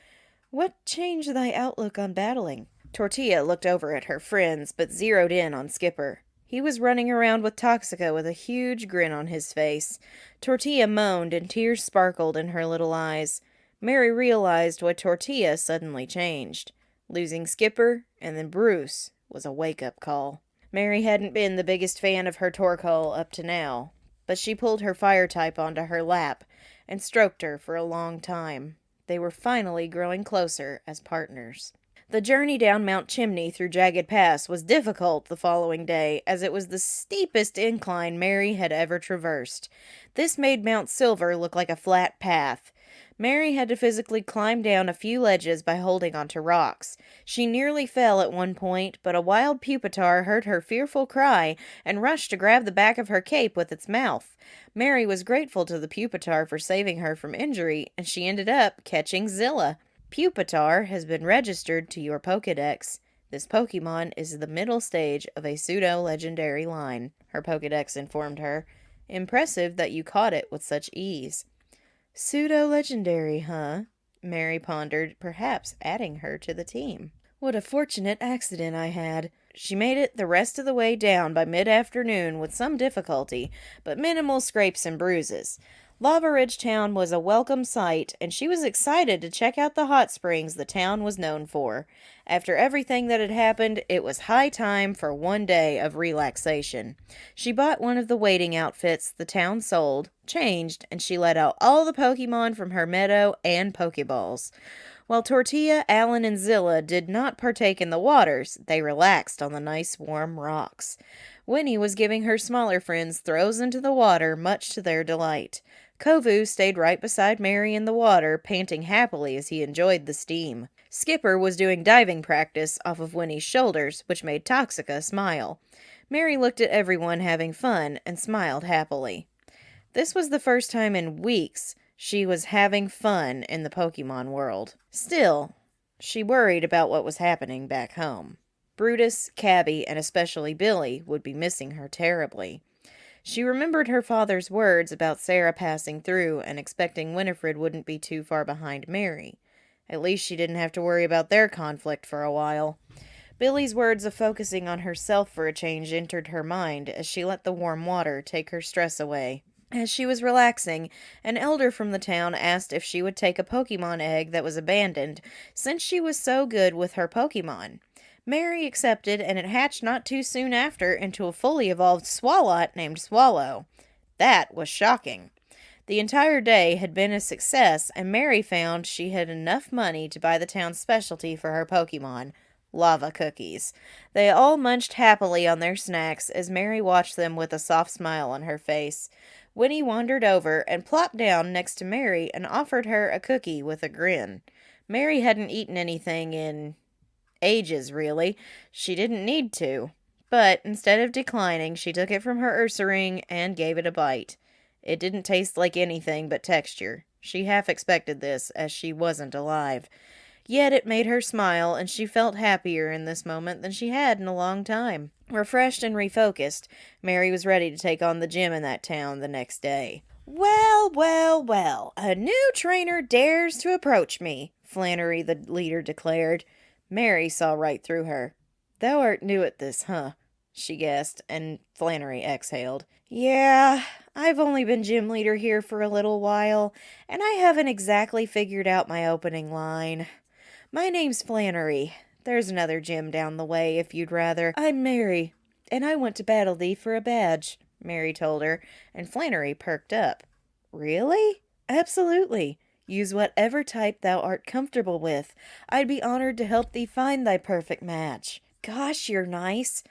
Speaker 1: What changed thy outlook on battling?" Tortilla looked over at her friends, but zeroed in on Skipper. He was running around with Toxica with a huge grin on his face. Tortilla moaned and tears sparkled in her little eyes. Mary realized why Tortilla suddenly changed. Losing Skipper and then Bruce was a wake-up call. Mary hadn't been the biggest fan of her Torkoal up to now, but she pulled her fire type onto her lap and stroked her for a long time. They were finally growing closer as partners. The journey down Mount Chimney through Jagged Pass was difficult the following day, as it was the steepest incline Mary had ever traversed. This made Mount Silver look like a flat path. Mary had to physically climb down a few ledges by holding onto rocks. She nearly fell at one point, but a wild Pupitar heard her fearful cry and rushed to grab the back of her cape with its mouth. Mary was grateful to the Pupitar for saving her from injury, and she ended up catching Zilla. Pupitar has been registered to your Pokedex. This Pokemon is the middle stage of a pseudo-legendary line, her Pokedex informed her. Impressive that you caught it with such ease. Pseudo-legendary, huh? Mary pondered, perhaps adding her to the team. What a fortunate accident I had. She made it the rest of the way down by mid-afternoon with some difficulty, but minimal scrapes and bruises. Lava Ridge Town was a welcome sight, and she was excited to check out the hot springs the town was known for. After everything that had happened, it was high time for one day of relaxation. She bought one of the wading outfits the town sold, changed, and she let out all the Pokemon from her meadow and Pokeballs. While Tortilla, Alan, and Zilla did not partake in the waters, they relaxed on the nice warm rocks. Winnie was giving her smaller friends throws into the water, much to their delight. Kovu stayed right beside Mary in the water, panting happily as he enjoyed the steam. Skipper was doing diving practice off of Winnie's shoulders, which made Toxica smile. Mary looked at everyone having fun and smiled happily. This was the first time in weeks she was having fun in the Pokemon world. Still, she worried about what was happening back home. Brutus, Cabby, and especially Billy would be missing her terribly. She remembered her father's words about Sarah passing through and expecting Winifred wouldn't be too far behind Mary. At least she didn't have to worry about their conflict for a while. Billy's words of focusing on herself for a change entered her mind as she let the warm water take her stress away. As she was relaxing, an elder from the town asked if she would take a Pokemon egg that was abandoned, since she was so good with her Pokemon. Mary accepted, and it hatched not too soon after into a fully evolved Swalot named Swallow. That was shocking. The entire day had been a success, and Mary found she had enough money to buy the town's specialty for her Pokemon, lava cookies. They all munched happily on their snacks as Mary watched them with a soft smile on her face. Winnie wandered over and plopped down next to Mary and offered her a cookie with a grin. Mary hadn't eaten anything in Ages, really. She didn't need to. But instead of declining, she took it from her Ursaring and gave it a bite. It didn't taste like anything but texture. She half expected this, as she wasn't alive. Yet it made her smile, and she felt happier in this moment than she had in a long time. Refreshed and refocused, Mary was ready to take on the gym in that town the next day. Well, well, well, a new trainer dares to approach me, Flannery the leader declared. Mary saw right through her. Thou art new at this, huh? She guessed, and Flannery exhaled. Yeah, I've only been gym leader here for a little while, and I haven't exactly figured out my opening line. My name's Flannery. There's another gym down the way if you'd rather. I'm Mary, and I want to battle thee for a badge, Mary told her, and Flannery perked up. Really? Absolutely. Use whatever type thou art comfortable with. I'd be honored to help thee find thy perfect match. Gosh, you're nice.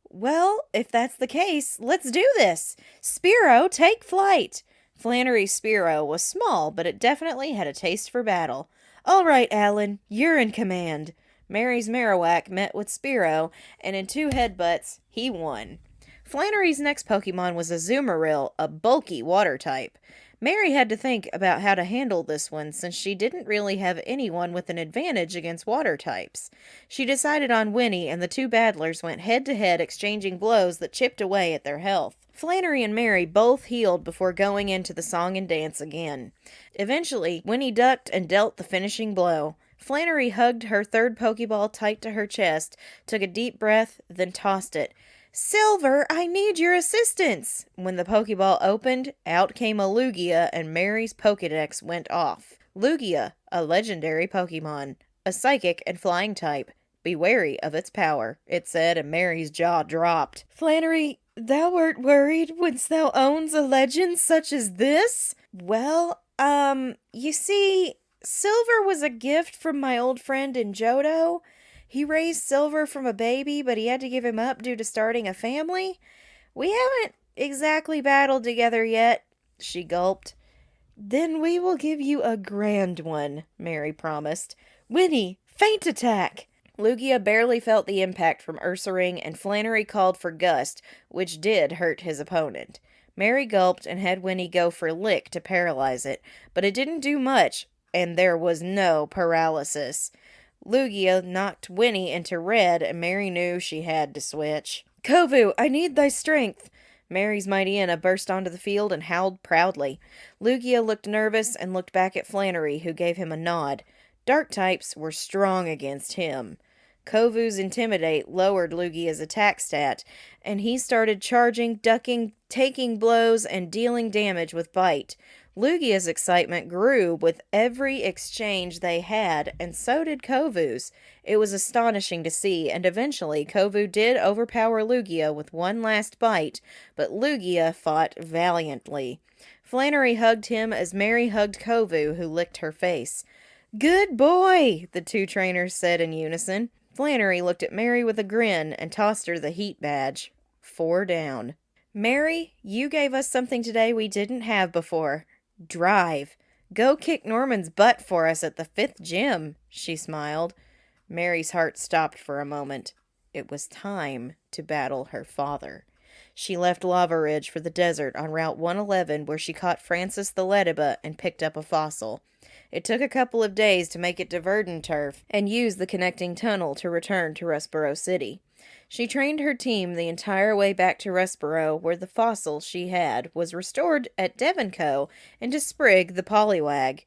Speaker 1: Well, if that's the case, let's do this. Spiro, take flight. Flannery's Spiro was small, but it definitely had a taste for battle. All right, Alan, you're in command. Mary's Marowak met with Spiro, and in 2 headbutts, he won. Flannery's next Pokemon was a Azumarill, a bulky water type. Mary had to think about how to handle this one since she didn't really have anyone with an advantage against water types. She decided on Winnie, and the 2 battlers went head-to-head exchanging blows that chipped away at their health. Flannery and Mary both healed before going into the song and dance again. Eventually, Winnie ducked and dealt the finishing blow. Flannery hugged her 3rd Pokeball tight to her chest, took a deep breath, then tossed it. Silver, I need your assistance! When the Pokeball opened, out came a Lugia and Mary's Pokedex went off. Lugia, a legendary Pokemon, a psychic and flying type. Be wary of its power, it said, and Mary's jaw dropped. Flannery, thou art worried wouldst thou owns a legend such as this? Well, you see, Silver was a gift from my old friend in Johto. He raised Silver from a baby, but he had to give him up due to starting a family. We haven't exactly battled together yet, she gulped. Then we will give you a grand one, Mary promised. Winnie, feint attack! Lugia barely felt the impact from Ursaring, and Flannery called for Gust, which did hurt his opponent. Mary gulped and had Winnie go for Lick to paralyze it, but it didn't do much, and there was no paralysis. Lugia knocked Winnie into red, and Mary knew she had to switch. Kovu, I need thy strength! Mary's Mightyena burst onto the field and howled proudly. Lugia looked nervous and looked back at Flannery, who gave him a nod. Dark types were strong against him. Kovu's Intimidate lowered Lugia's attack stat, and he started charging, ducking, taking blows, and dealing damage with Bite. Lugia's excitement grew with every exchange they had, and so did Kovu's. It was astonishing to see, and eventually Kovu did overpower Lugia with one last bite, but Lugia fought valiantly. Flannery hugged him as Mary hugged Kovu, who licked her face. Good boy, the 2 trainers said in unison. Flannery looked at Mary with a grin and tossed her the heat badge. 4 down. Mary, you gave us something today we didn't have before. Drive. Go kick Norman's butt for us at the 5th gym, she smiled. Mary's heart stopped for a moment. It was time to battle her father. She left Lava Ridge for the desert on Route 111, where she caught Francis the Lediba and picked up a fossil. It took a couple of days to make it to Verdant Turf and use the connecting tunnel to return to Rustboro City. She trained her team the entire way back to Rustboro, where the fossil she had was restored at Devonco into Sprig the Poliwag.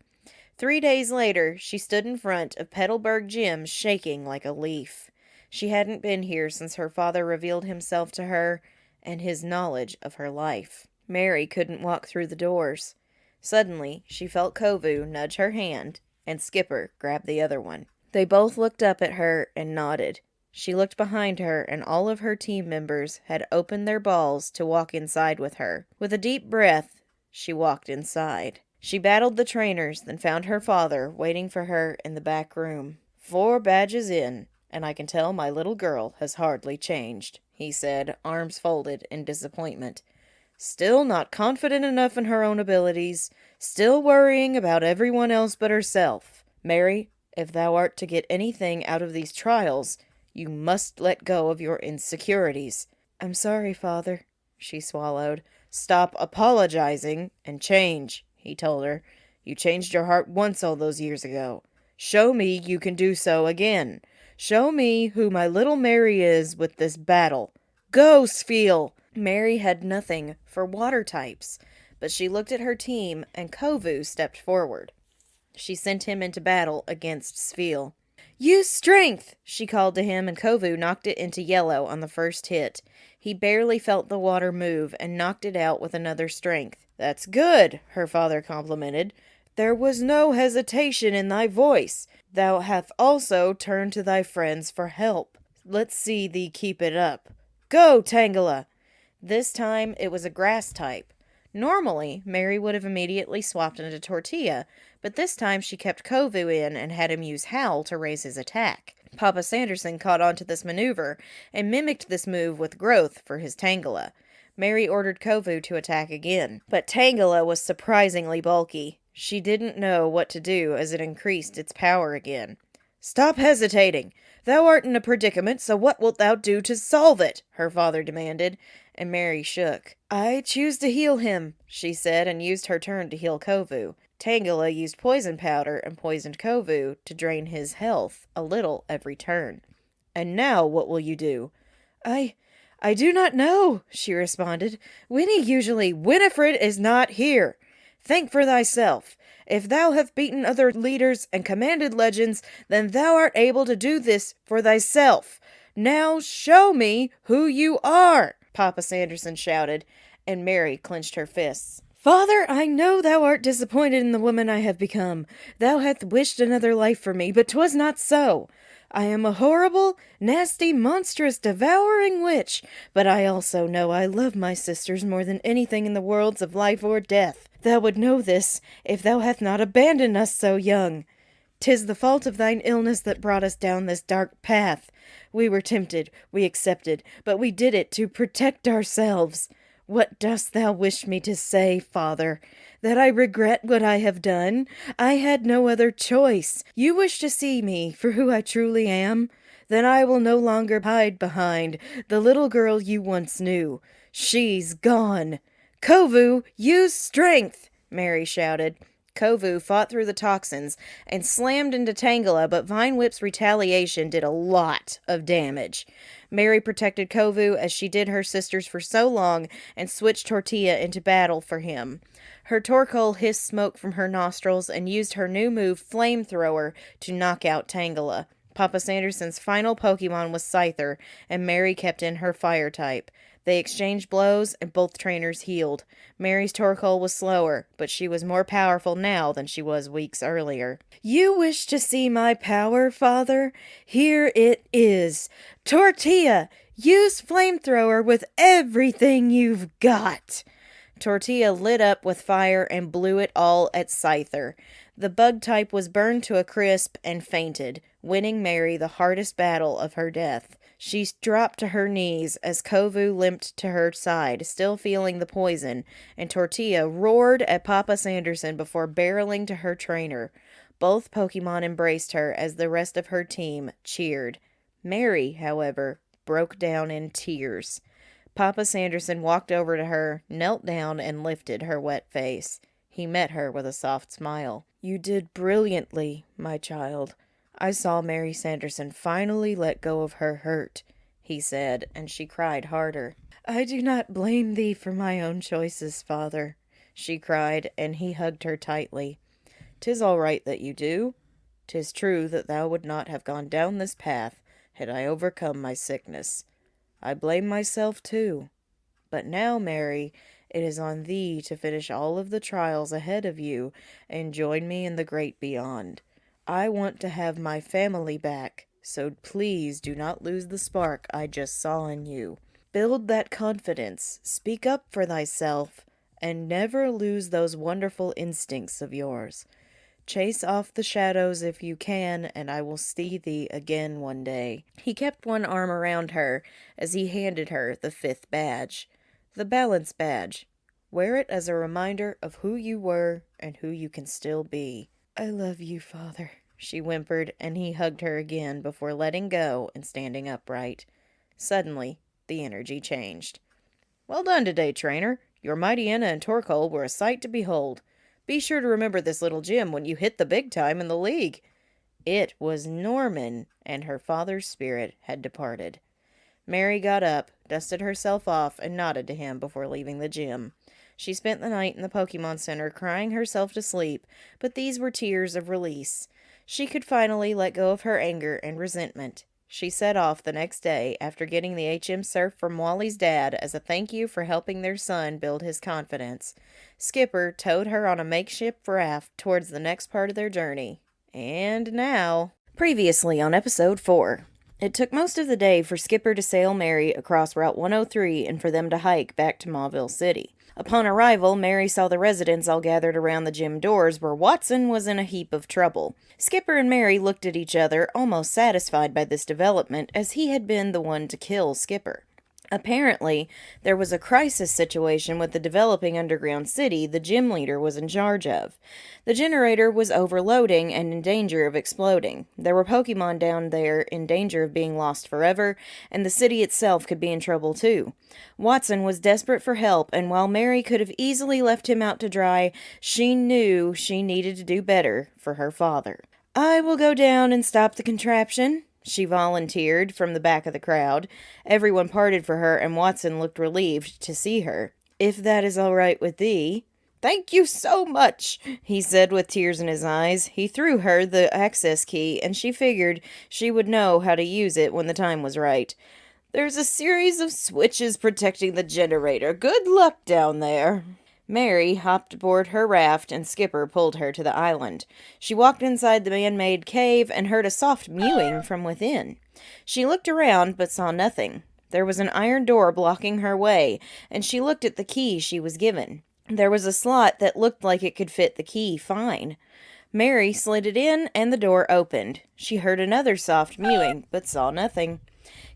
Speaker 1: 3 days later, she stood in front of Petalburg Gym shaking like a leaf. She hadn't been here since her father revealed himself to her and his knowledge of her life. Mary couldn't walk through the doors. Suddenly, she felt Kovu nudge her hand, and Skipper grab the other one. They both looked up at her and nodded. She looked behind her, and all of her team members had opened their balls to walk inside with her. With a deep breath, she walked inside. She battled the trainers, then found her father waiting for her in the back room. 4 badges in, and I can tell my little girl has hardly changed, he said, arms folded in disappointment. Still not confident enough in her own abilities, still worrying about everyone else but herself. Mary, If thou art to get anything out of these trials, you must let go of your insecurities." "I'm sorry, Father," she swallowed. "Stop apologizing and change," he told her. "You changed your heart once all those years ago. Show me you can do so again. Show me who my little Mary is with this battle. Go, Sfeel!" Mary had nothing for water types, but she looked at her team and Kovu stepped forward. She sent him into battle against Sfeel. "Use strength!" she called to him, and Kovu knocked it into yellow on the first hit. He barely felt the water move and knocked it out with another strength. "That's good," her father complimented. "There was no hesitation in thy voice. Thou hast also turned to thy friends for help. Let's see thee keep it up. Go, Tangela!" This time it was a grass type. Normally, Mary would have immediately swapped into Tortilla, but this time she kept Kovu in and had him use Howl to raise his attack. Papa Sanderson caught on to this maneuver and mimicked this move with Growth for his Tangela. Mary ordered Kovu to attack again, but Tangela was surprisingly bulky. She didn't know what to do as it increased its power again. "Stop hesitating! Thou art in a predicament, so what wilt thou do to solve it?" her father demanded, and Mary shook. "I choose to heal him," she said, and used her turn to heal Kovu. Tangela used poison powder and poisoned Kovu to drain his health a little every turn. "And now what will you do?" I do not know," she responded. Winifred is not here. Think for thyself. If thou have beaten other leaders and commanded legends, then thou art able to do this for thyself. Now show me who you are," Papa Sanderson shouted, and Mary clenched her fists. "Father, I know thou art disappointed in the woman I have become. Thou hast wished another life for me, but 'twas not so. I am a horrible, nasty, monstrous, devouring witch, but I also know I love my sisters more than anything in the worlds of life or death. Thou would know this, if thou hast not abandoned us so young. 'Tis the fault of thine illness that brought us down this dark path. We were tempted, we accepted, but we did it to protect ourselves. What dost thou wish me to say, Father? That I regret what I have done? I had no other choice. You wish to see me for who I truly am? Then I will no longer hide behind the little girl you once knew. She's gone. Kovu, use strength!" Mary shouted. Kovu fought through the toxins and slammed into Tangela, but Vine Whip's retaliation did a lot of damage. Mary protected Kovu as she did her sisters for so long and switched Tortilla into battle for him. Her Torkoal hissed smoke from her nostrils and used her new move, Flamethrower, to knock out Tangela. Papa Sanderson's final Pokemon was Scyther, and Mary kept in her Fire type. They exchanged blows, and both trainers healed. Mary's Torkoal was slower, but she was more powerful now than she was weeks earlier. "You wish to see my power, Father? Here it is. Tortilla, use Flamethrower with everything you've got." Tortilla lit up with fire and blew it all at Scyther. The bug type was burned to a crisp and fainted, winning Mary the hardest battle of her death. She dropped to her knees as Kovu limped to her side, still feeling the poison, and Tortilla roared at Papa Sanderson before barreling to her trainer. Both Pokemon embraced her as the rest of her team cheered. Mary, however, broke down in tears. Papa Sanderson walked over to her, knelt down, and lifted her wet face. He met her with a soft smile. "You did brilliantly, my child. I saw Mary Sanderson finally let go of her hurt," he said, and she cried harder. "I do not blame thee for my own choices, Father," she cried, and he hugged her tightly. "'Tis all right that you do. 'Tis true that thou would not have gone down this path had I overcome my sickness. I blame myself too. But now, Mary, it is on thee to finish all of the trials ahead of you and join me in the great beyond. I want to have my family back, so please do not lose the spark I just saw in you. Build that confidence, speak up for thyself, and never lose those wonderful instincts of yours. Chase off the shadows if you can, and I will see thee again one day." He kept one arm around her as he handed her the 5th badge, the Balance Badge. Wear it as a reminder of who you were and who you can still be. "I love you, Father," she whimpered, and he hugged her again before letting go and standing upright. Suddenly, the energy changed. Well done today, trainer. Your Mightyena and Torkoal were a sight to behold. Be sure to remember this little gym when you hit the big time in the league. It was Norman, and her father's spirit had departed. Mary got up, dusted herself off, and nodded to him before leaving the gym. She spent the night in the Pokemon Center crying herself to sleep, but these were tears of release. She could finally let go of her anger and resentment. She set off the next day after getting the HM Surf from Wally's dad as a thank you for helping their son build his confidence. Skipper towed her on a makeshift raft towards the next part of their journey. And now... Previously on Episode 4. It took most of the day for Skipper to sail Mary across Route 103 and for them to hike back to Mauville City. Upon arrival, Mary saw the residents all gathered around the gym doors where Watson was in a heap of trouble. Skipper and Mary looked at each other, almost satisfied by this development, as he had been the one to kill Skipper. Apparently, there was a crisis situation with the developing underground city the gym leader was in charge of. The generator was overloading and in danger of exploding. There were Pokemon down there in danger of being lost forever, and the city itself could be in trouble too. Watson was desperate for help, and while Mary could have easily left him out to dry, she knew she needed to do better for her father. "I will go down and stop the contraption," she volunteered from the back of the crowd. Everyone parted for her, and Watson looked relieved to see her. "If that is all right with thee." "Thank you so much," he said with tears in his eyes. He threw her the access key, and she figured she would know how to use it when the time was right. "There's a series of switches protecting the generator. Good luck down there." Mary hopped aboard her raft, and Skipper pulled her to the island. She walked inside the man-made cave and heard a soft mewing from within. She looked around, but saw nothing. There was an iron door blocking her way, and she looked at the key she was given. There was a slot that looked like it could fit the key fine. Mary slid it in, and the door opened. She heard another soft mewing, but saw nothing.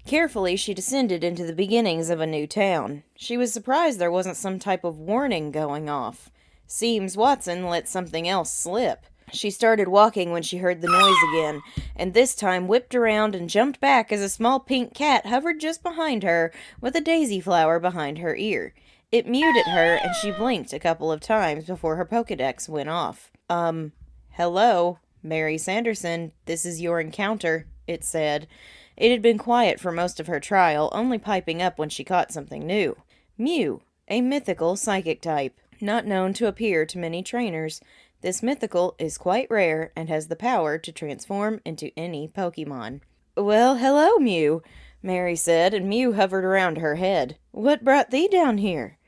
Speaker 1: Carefully, she descended into the beginnings of a new town. She was surprised there wasn't some type of warning going off. Seems Watson let something else slip. She started walking when she heard the noise again, and this time whipped around and jumped back as a small pink cat hovered just behind her with a daisy flower behind her ear. It mewed at her, and she blinked a couple of times before her Pokedex went off. Hello, Mary Sanderson, this is your encounter," it said. It had been quiet for most of her trial, only piping up when she caught something new. Mew, a mythical psychic type, not known to appear to many trainers. This mythical is quite rare and has the power to transform into any Pokemon. "Well, hello, Mew," Mary said, and Mew hovered around her head. "What brought thee down here?"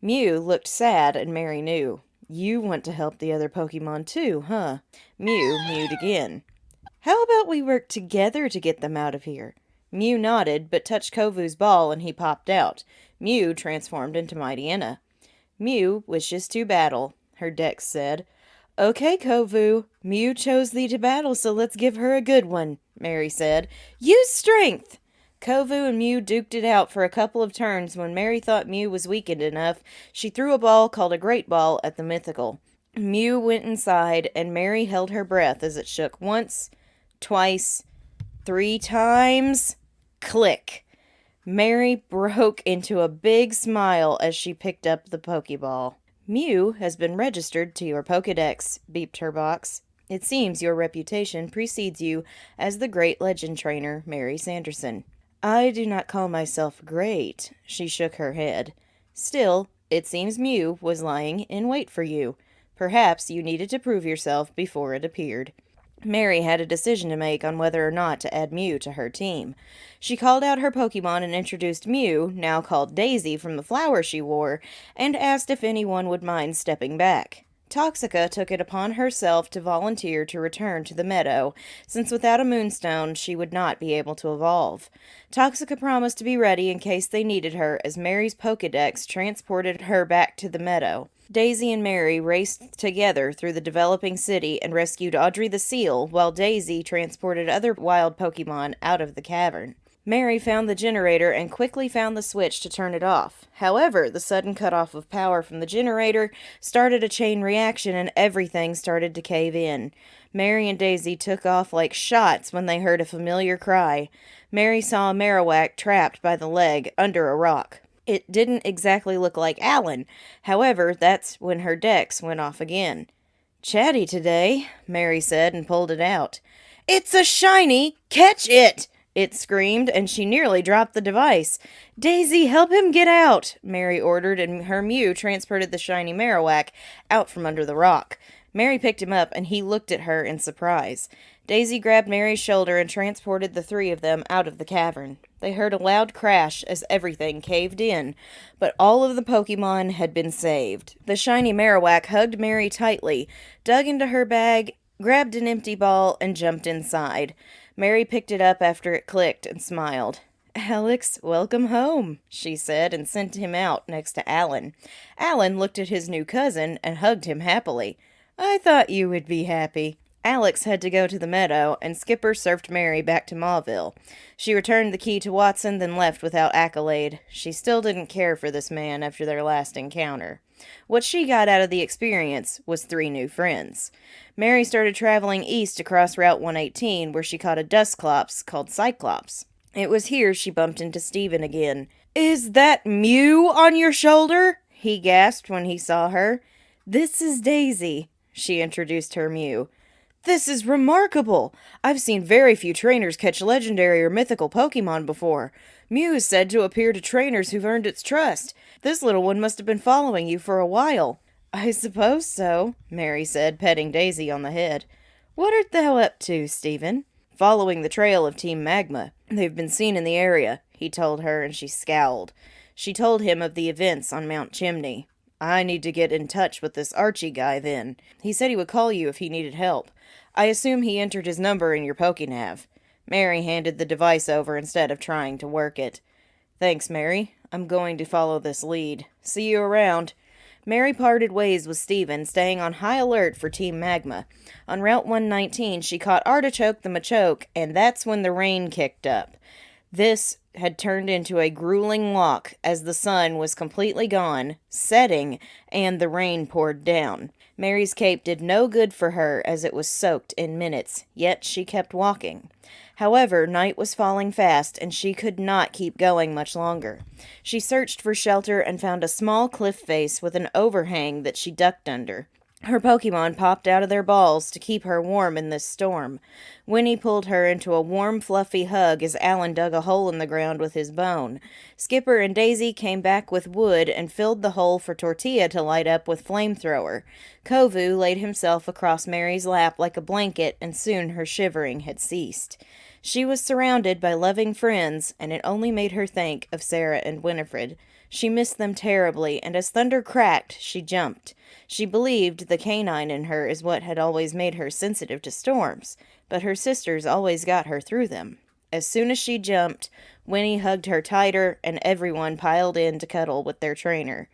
Speaker 1: Mew looked sad, and Mary knew. "You want to help the other Pokemon too, huh?" Mew mewed again. "How about we work together to get them out of here?" Mew nodded, but touched Kovu's ball and he popped out. Mew transformed into Mightyena. "Mew wishes to battle," her dex said. "Okay, Kovu. Mew chose thee to battle, so let's give her a good one," Mary said. "Use strength!" Kovu and Mew duked it out for a couple of turns. When Mary thought Mew was weakened enough, she threw a ball called a Great Ball at the mythical. Mew went inside, and Mary held her breath as it shook once, twice, 3 times. Click! Mary broke into a big smile as she picked up the Pokeball. "Mew has been registered to your Pokedex," beeped her box. "It seems your reputation precedes you as the great legend trainer, Mary Sanderson." "I do not call myself great," she shook her head. "Still, it seems Mew was lying in wait for you. Perhaps you needed to prove yourself before it appeared." Mary had a decision to make on whether or not to add Mew to her team. She called out her Pokemon and introduced Mew, now called Daisy from the flower she wore, and asked if anyone would mind stepping back. Toxica took it upon herself to volunteer to return to the meadow, since without a moonstone she would not be able to evolve. Toxica promised to be ready in case they needed her, as Mary's Pokedex transported her back to the meadow. Daisy and Mary raced together through the developing city and rescued Audrey the Seal, while Daisy transported other wild Pokemon out of the cavern. Mary found the generator and quickly found the switch to turn it off. However, the sudden cutoff of power from the generator started a chain reaction and everything started to cave in. Mary and Daisy took off like shots when they heard a familiar cry. Mary saw a Marowak trapped by the leg under a rock. It didn't exactly look like Alan. However, that's when her dex went off again. "Chatty today," Mary said and pulled it out. "It's a shiny! Catch it!" it screamed, and she nearly dropped the device. "Daisy, help him get out!" Mary ordered, and her Mew transported the shiny Marowak out from under the rock. Mary picked him up, and he looked at her in surprise. Daisy grabbed Mary's shoulder and transported the three of them out of the cavern. They heard a loud crash as everything caved in, but all of the Pokemon had been saved. The shiny Marowak hugged Mary tightly, dug into her bag, grabbed an empty ball, and jumped inside. Mary picked it up after it clicked and smiled. "Alex, welcome home," she said, and sent him out next to Alan. Alan looked at his new cousin and hugged him happily. "I thought you would be happy." Alex had to go to the meadow, and Skipper surfed Mary back to Mauville. She returned the key to Watson, then left without accolade. She still didn't care for this man after their last encounter. What she got out of the experience was 3 new friends. Mary started traveling east across Route 118, where she caught a Dusclops called Cyclops. It was here she bumped into Stephen again. "Is that Mew on your shoulder?" he gasped when he saw her. "This is Daisy," she introduced her Mew. "This is remarkable! I've seen very few trainers catch legendary or mythical Pokemon before. Mew is said to appear to trainers who've earned its trust. This little one must have been following you for a while." "I suppose so," Mary said, petting Daisy on the head. "What art thou up to, Stephen?" "Following the trail of Team Magma. They've been seen in the area," he told her, and she scowled. She told him of the events on Mount Chimney. "I need to get in touch with this Archie guy then. He said he would call you if he needed help. I assume he entered his number in your Pokénav." Mary handed the device over instead of trying to work it. "Thanks, Mary. I'm going to follow this lead. See you around." Mary parted ways with Stephen, staying on high alert for Team Magma. On Route 119, she caught Artichoke the Machoke, and that's when the rain kicked up. This had turned into a grueling walk as the sun was completely gone, setting, and the rain poured down. Mary's cape did no good for her as it was soaked in minutes, yet she kept walking. However, night was falling fast, and she could not keep going much longer. She searched for shelter and found a small cliff face with an overhang that she ducked under. Her Pokemon popped out of their balls to keep her warm in this storm. Winnie pulled her into a warm, fluffy hug as Alan dug a hole in the ground with his bone. Skipper and Daisy came back with wood and filled the hole for Tortilla to light up with flamethrower. Kovu laid himself across Mary's lap like a blanket, and soon her shivering had ceased. She was surrounded by loving friends, and it only made her think of Sarah and Winifred. She missed them terribly, and as thunder cracked, she jumped. She believed the canine in her is what had always made her sensitive to storms, but her sisters always got her through them. As soon as she jumped, Winnie hugged her tighter, and everyone piled in to cuddle with their trainer.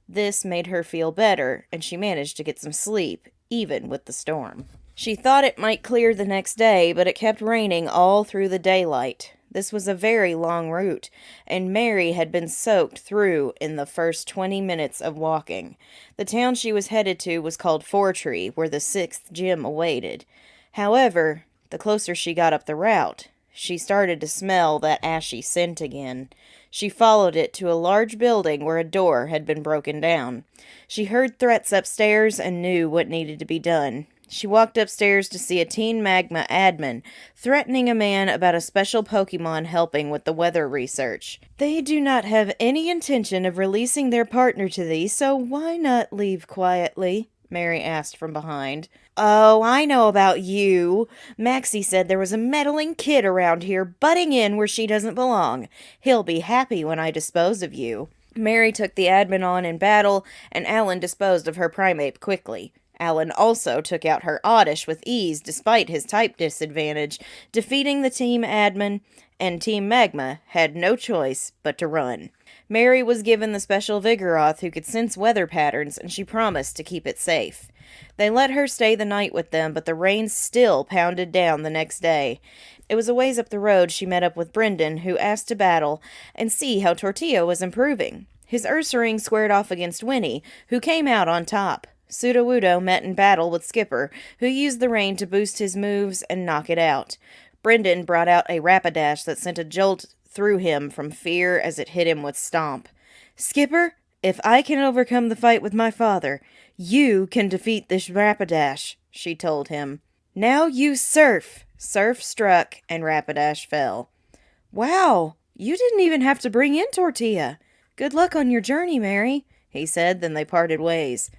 Speaker 1: This made her feel better, and she managed to get some sleep, even with the storm. She thought it might clear the next day, but it kept raining all through the daylight. This was a very long route, and Mary had been soaked through in the first 20 minutes of walking. The town she was headed to was called Fortree, where the 6th gym awaited. However, the closer she got up the route, she started to smell that ashy scent again. She followed it to a large building where a door had been broken down. She heard threats upstairs and knew what needed to be done. She walked upstairs to see a Team Magma admin threatening a man about a special Pokemon helping with the weather research. "They do not have any intention of releasing their partner to thee, so why not leave quietly?" Mary asked from behind. "Oh, I know about you. Maxie said there was a meddling kid around here butting in where she doesn't belong. He'll be happy when I dispose of you." Mary took the admin on in battle, and Alan disposed of her Primeape quickly. Alan also took out her Oddish with ease despite his type disadvantage, defeating the Team Admin, and Team Magma had no choice but to run. Mary was given the special Vigoroth who could sense weather patterns, and she promised to keep it safe. They let her stay the night with them, but the rain still pounded down the next day. It was a ways up the road she met up with Brendan, who asked to battle and see how Tortilla was improving. His Ursaring squared off against Winnie, who came out on top. Sudowoodo met in battle with Skipper, who used the rain to boost his moves and knock it out. Brendan brought out a Rapidash that sent a jolt through him from fear as it hit him with Stomp. "Skipper, if I can overcome the fight with my father, you can defeat this Rapidash," she told him. "Now you surf!" Surf struck, and Rapidash fell. "Wow, you didn't even have to bring in Tortilla. Good luck on your journey, Mary," he said, then they parted ways.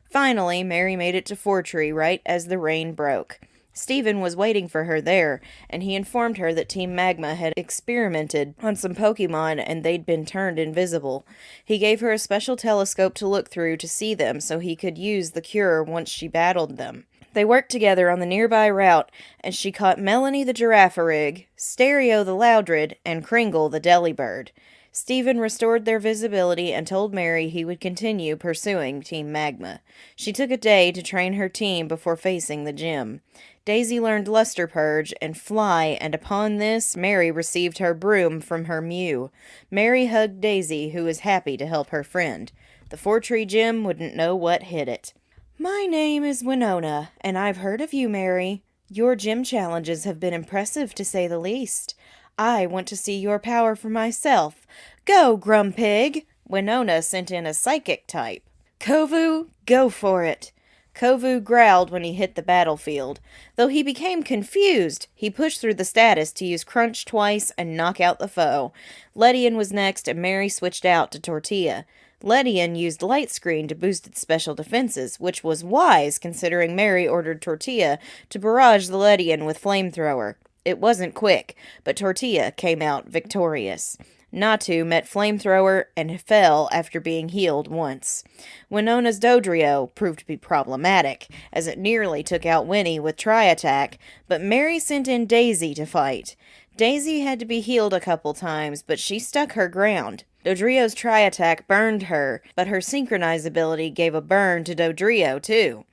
Speaker 1: Finally, Mary made it to Fortree right as the rain broke. Stephen was waiting for her there, and he informed her that Team Magma had experimented on some Pokemon and they'd been turned invisible. He gave her a special telescope to look through to see them so he could use the cure once she battled them. They worked together on the nearby route, and she caught Melanie the Giraffarig, Stereo the Loudred, and Kringle the Delibird. Stephen restored their visibility and told Mary he would continue pursuing Team Magma. She took a day to train her team before facing the gym. Daisy learned Luster Purge and Fly, and upon this, Mary received her broom from her Mew. Mary hugged Daisy, who was happy to help her friend. The Fortree gym wouldn't know what hit it. "My name is Winona, and I've heard of you, Mary. Your gym challenges have been impressive, to say the least. I want to see your power for myself. Go, Grumpig!" Winona sent in a psychic type. "Kovu, go for it!" Kovu growled when he hit the battlefield. Though he became confused, he pushed through the status to use Crunch twice and knock out the foe. Ledian was next, and Mary switched out to Tortilla. Ledian used Light Screen to boost its special defenses, which was wise considering Mary ordered Tortilla to barrage the Ledian with Flamethrower. It wasn't quick, but Tortilla came out victorious. Natu met Flamethrower and fell after being healed once. Winona's Dodrio proved to be problematic, as it nearly took out Winnie with Tri-Attack, but Mary sent in Daisy to fight. Daisy had to be healed a couple times, but she stuck her ground. Dodrio's Tri-Attack burned her, but her Synchronize ability gave a burn to Dodrio, too.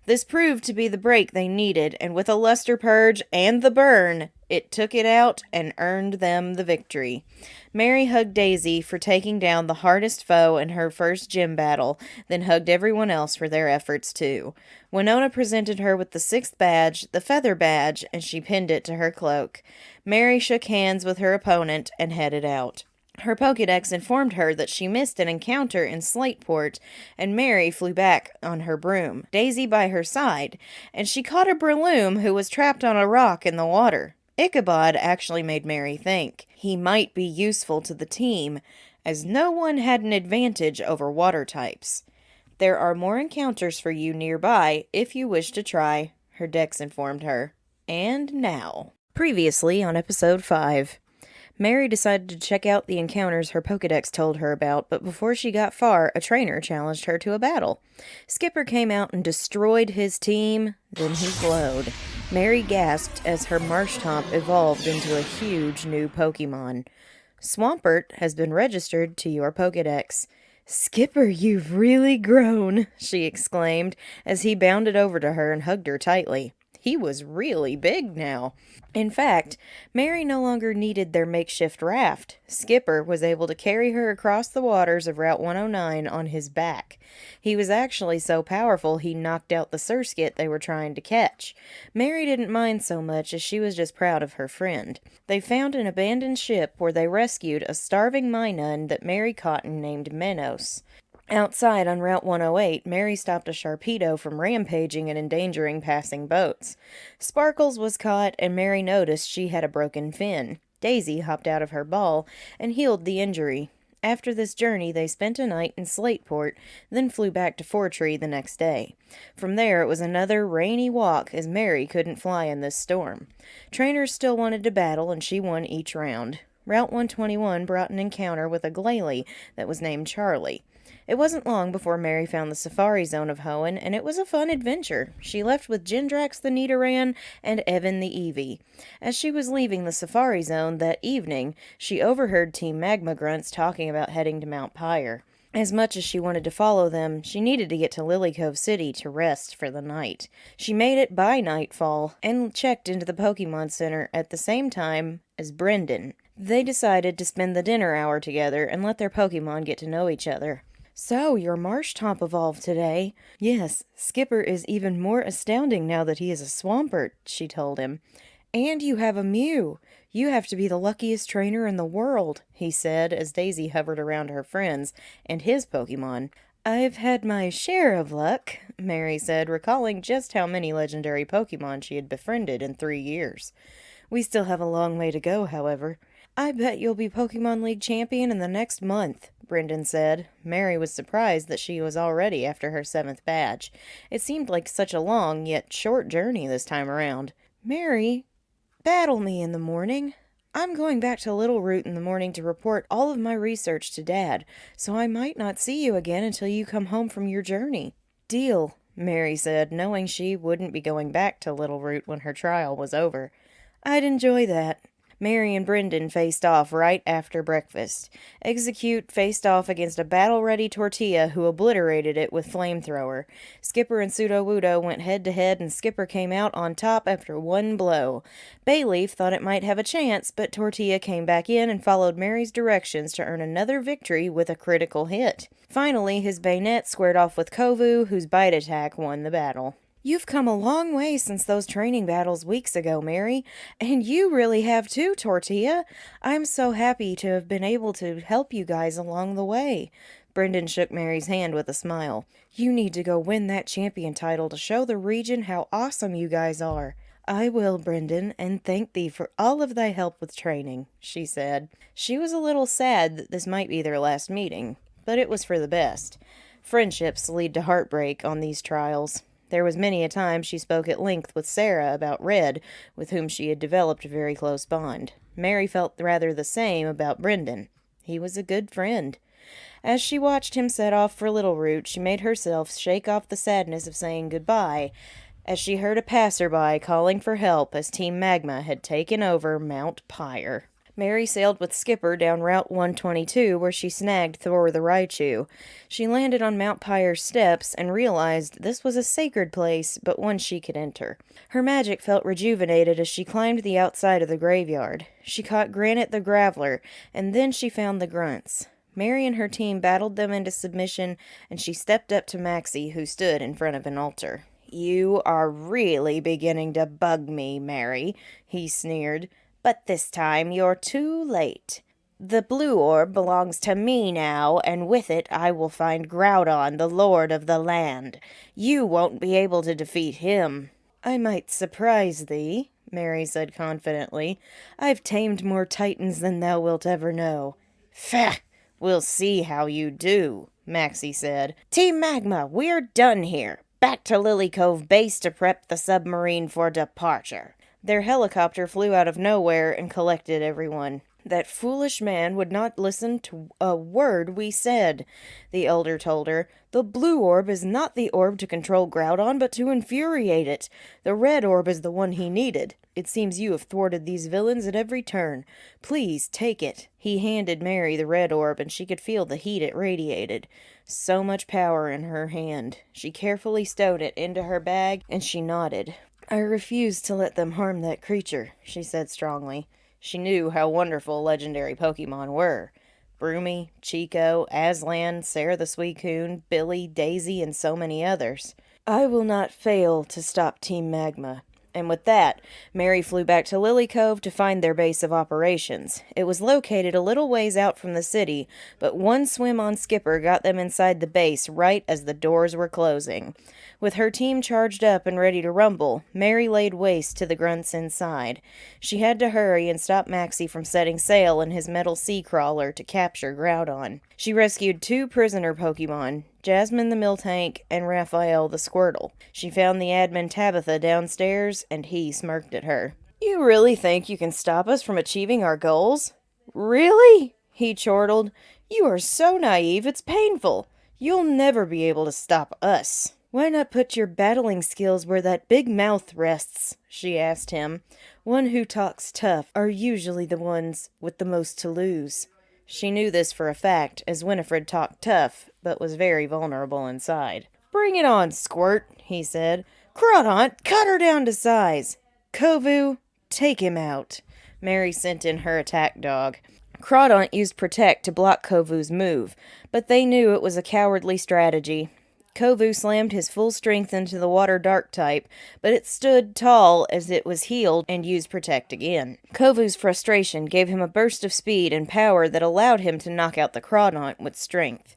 Speaker 1: This proved to be the break they needed, and with a Luster Purge and the burn, it took it out and earned them the victory. Mary hugged Daisy for taking down the hardest foe in her first gym battle, then hugged everyone else for their efforts too. Winona presented her with the 6th badge, the Feather Badge, and she pinned it to her cloak. Mary shook hands with her opponent and headed out. Her Pokédex informed her that she missed an encounter in Slateport, and Mary flew back on her broom, Daisy by her side, and she caught a Breloom who was trapped on a rock in the water. Ichabod actually made Mary think he might be useful to the team, as no one had an advantage over water types. "There are more encounters for you nearby if you wish to try," her Dex informed her. And now. Previously on episode 5. Mary decided to check out the encounters her Pokédex told her about, but before she got far, a trainer challenged her to a battle. Skipper came out and destroyed his team, then he glowed. Mary gasped as her Marshtomp evolved into a huge new Pokemon. "Swampert has been registered to your Pokédex." "Skipper, you've really grown," she exclaimed as he bounded over to her and hugged her tightly. He was really big now. In fact, Mary no longer needed their makeshift raft. Skipper was able to carry her across the waters of Route 109 on his back. He was actually so powerful he knocked out the Surskit they were trying to catch. Mary didn't mind so much as she was just proud of her friend. They found an abandoned ship where they rescued a starving Minun that Mary caught and named Menos. Outside on Route 108, Mary stopped a Sharpedo from rampaging and endangering passing boats. Sparkles was caught, and Mary noticed she had a broken fin. Daisy hopped out of her ball and healed the injury. After this journey, they spent a night in Slateport, then flew back to Fortree the next day. From there, it was another rainy walk, as Mary couldn't fly in this storm. Trainers still wanted to battle, and she won each round. Route 121 brought an encounter with a Glalie that was named Charlie. It wasn't long before Mary found the Safari Zone of Hoenn, and it was a fun adventure. She left with Gendrax the Nidoran and Evan the Eevee. As she was leaving the Safari Zone that evening, she overheard Team Magma Grunts talking about heading to Mount Pyre. As much as she wanted to follow them, she needed to get to Lily Cove City to rest for the night. She made it by nightfall and checked into the Pokemon Center at the same time as Brendan. They decided to spend the dinner hour together and let their Pokemon get to know each other. So, your Marshtomp evolved today. Yes, Skipper is even more astounding now that he is a Swampert, she told him. And you have a Mew. You have to be the luckiest trainer in the world, he said as Daisy hovered around her friends and his Pokemon. I've had my share of luck, Mary said, recalling just how many legendary Pokemon she had befriended in 3 years. We still have a long way to go, however. I bet you'll be Pokemon League champion in the next month, Brendan said. Mary was surprised that she was already after her 7th badge. It seemed like such a long, yet short journey this time around. Mary, battle me in the morning. I'm going back to Little Root in the morning to report all of my research to Dad, so I might not see you again until you come home from your journey. Deal, Mary said, knowing she wouldn't be going back to Little Root when her trial was over. I'd enjoy that. Mary and Brendan faced off right after breakfast. Execute faced off against a battle-ready Tortilla who obliterated it with Flamethrower. Skipper and Sudowoodo went head-to-head and Skipper came out on top after one blow. Bayleaf thought it might have a chance, but Tortilla came back in and followed Mary's directions to earn another victory with a critical hit. Finally, his bayonet squared off with Kovu, whose bite attack won the battle. You've come a long way since those training battles weeks ago, Mary. And you really have too, Tortilla. I'm so happy to have been able to help you guys along the way. Brendan shook Mary's hand with a smile. You need to go win that champion title to show the region how awesome you guys are. I will, Brendan, and thank thee for all of thy help with training, she said. She was a little sad that this might be their last meeting, but it was for the best. Friendships lead to heartbreak on these trials. There was many a time she spoke at length with Sarah about Red, with whom she had developed a very close bond. Mary felt rather the same about Brendan. He was a good friend. As she watched him set off for Little Root, she made herself shake off the sadness of saying goodbye, as she heard a passerby calling for help as Team Magma had taken over Mount Pyre. Mary sailed with Skipper down Route 122 where she snagged Thor the Raichu. She landed on Mount Pyre's steps and realized this was a sacred place, but one she could enter. Her magic felt rejuvenated as she climbed the outside of the graveyard. She caught Granite the Graveler, and then she found the Grunts. Mary and her team battled them into submission, and she stepped up to Maxie, who stood in front of an altar. You are really beginning to bug me, Mary, he sneered. But this time you're too late. The blue orb belongs to me now, and with it I will find Groudon, the lord of the land. You won't be able to defeat him. I might surprise thee, Mary said confidently. I've tamed more titans than thou wilt ever know. Pfft! We'll see how you do, Maxie said. Team Magma, we're done here. Back to Lily Cove Base to prep the submarine for departure. Their helicopter flew out of nowhere and collected everyone. That foolish man would not listen to a word we said, the elder told her. The blue orb is not the orb to control Groudon, but to infuriate it. The red orb is the one he needed. It seems you have thwarted these villains at every turn. Please, take it. He handed Mary the red orb, and she could feel the heat it radiated. So much power in her hand. She carefully stowed it into her bag, and she nodded. I refuse to let them harm that creature, she said strongly. She knew how wonderful legendary Pokemon were. Broomy, Chico, Aslan, Sarah the Suicune, Billy, Daisy, and so many others. I will not fail to stop Team Magma. And with that, Mary flew back to Lily Cove to find their base of operations. It was located a little ways out from the city, but one swim on Skipper got them inside the base right as the doors were closing. With her team charged up and ready to rumble, Mary laid waste to the Grunts inside. She had to hurry and stop Maxie from setting sail in his metal sea crawler to capture Groudon. She rescued 2 prisoner Pokemon, Jasmine the Miltank and Raphael the Squirtle. She found the admin Tabitha downstairs, and he smirked at her. You really think you can stop us from achieving our goals? Really? He chortled. You are so naive, it's painful. You'll never be able to stop us. Why not put your battling skills where that big mouth rests? She asked him. One who talks tough are usually the ones with the most to lose. She knew this for a fact, as Winifred talked tough, but was very vulnerable inside. Bring it on, Squirt, he said. Crawdaunt, cut her down to size. Kovu, take him out. Mary sent in her attack dog. Crawdaunt used Protect to block Kovu's move, but they knew it was a cowardly strategy. Kovu slammed his full strength into the water dark type, but it stood tall as it was healed and used Protect again. Kovu's frustration gave him a burst of speed and power that allowed him to knock out the Crawdaunt with strength.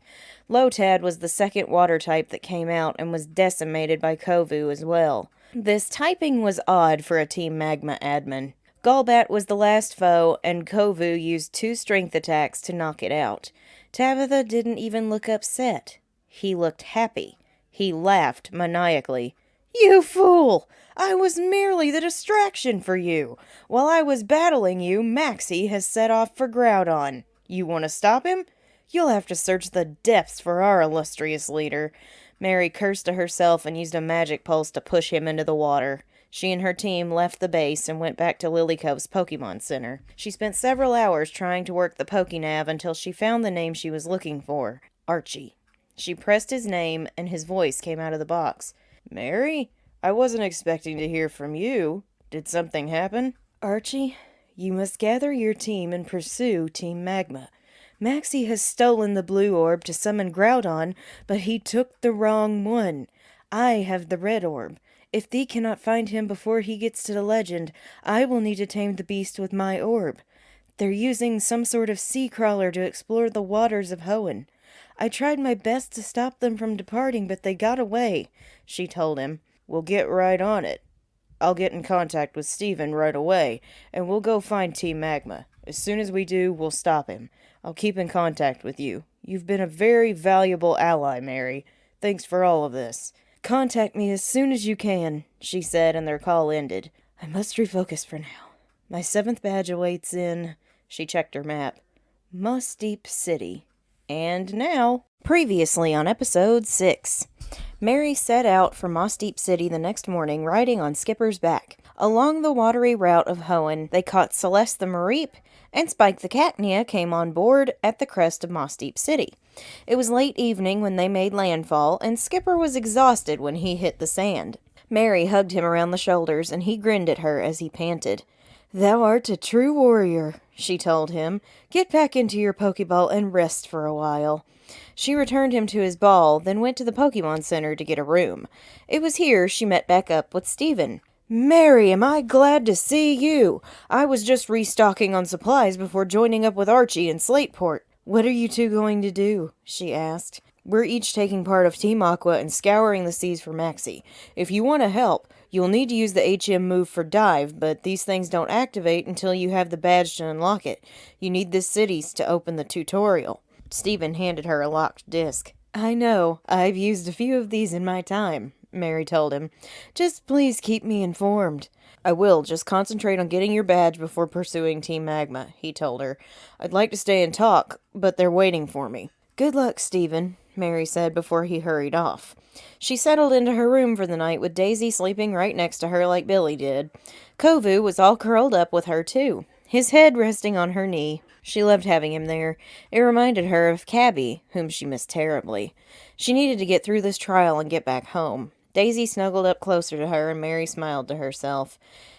Speaker 1: Lotad was the second water type that came out and was decimated by Kovu as well. This typing was odd for a Team Magma admin. Golbat was the last foe, and Kovu used 2 strength attacks to knock it out. Tabitha didn't even look upset. He looked happy. He laughed maniacally. "You fool! I was merely the distraction for you. While I was battling you, Maxie has set off for Groudon. You want to stop him? You'll have to search the depths for our illustrious leader." Mary cursed to herself and used a magic pulse to push him into the water. She and her team left the base and went back to Lilycove's Pokemon Center. She spent several hours trying to work the Pokénav until she found the name she was looking for, Archie. She pressed his name, and his voice came out of the box. "Mary? I wasn't expecting to hear from you. Did something happen?" "Archie, you must gather your team and pursue Team Magma. Maxie has stolen the blue orb to summon Groudon, but he took the wrong one. I have the red orb. If thee cannot find him before he gets to the legend, I will need to tame the beast with my orb. They're using some sort of sea crawler to explore the waters of Hoenn. I tried my best to stop them from departing, but they got away," she told him. "We'll get right on it. I'll get in contact with Steven right away, and we'll go find Team Magma. As soon as we do, we'll stop him. I'll keep in contact with you. You've been a very valuable ally, Mary. Thanks for all of this." "Contact me as soon as you can," she said, and their call ended. "I must refocus for now. My 7th badge awaits in," she checked her map, "Moss Deep City." And now, previously on episode 6. Mary set out for Moss Deep City the next morning, riding on Skipper's back. Along the watery route of Hoenn, they caught Celeste the Mareep, and Spike the Cacnea came on board at the crest of Moss Deep City. It was late evening when they made landfall, and Skipper was exhausted when he hit the sand. Mary hugged him around the shoulders, and he grinned at her as he panted. "Thou art a true warrior," she told him. "Get back into your Pokeball and rest for a while." She returned him to his ball, then went to the Pokemon Center to get a room. It was here she met back up with Steven. "Mary, am I glad to see you! I was just restocking on supplies before joining up with Archie in Slateport." "What are you two going to do?" she asked. "We're each taking part of Team Aqua and scouring the seas for Maxie. If you want to help, you'll need to use the HM move for dive, but these things don't activate until you have the badge to unlock it. You need this cities to open the tutorial." Steven handed her a locked disc. "I know. I've used a few of these in my time," Mary told him. "Just please keep me informed." "I will. Just concentrate on getting your badge before pursuing Team Magma," he told her. "I'd like to stay and talk, but they're waiting for me." "Good luck, Steven," Mary said before he hurried off. She settled into her room for the night with Daisy sleeping right next to her like Billy did. Kovu was all curled up with her too, his head resting on her knee. She loved having him there. It reminded her of Cabby, whom she missed terribly. She needed to get through this trial and get back home. Daisy snuggled up closer to her, and Mary smiled to herself.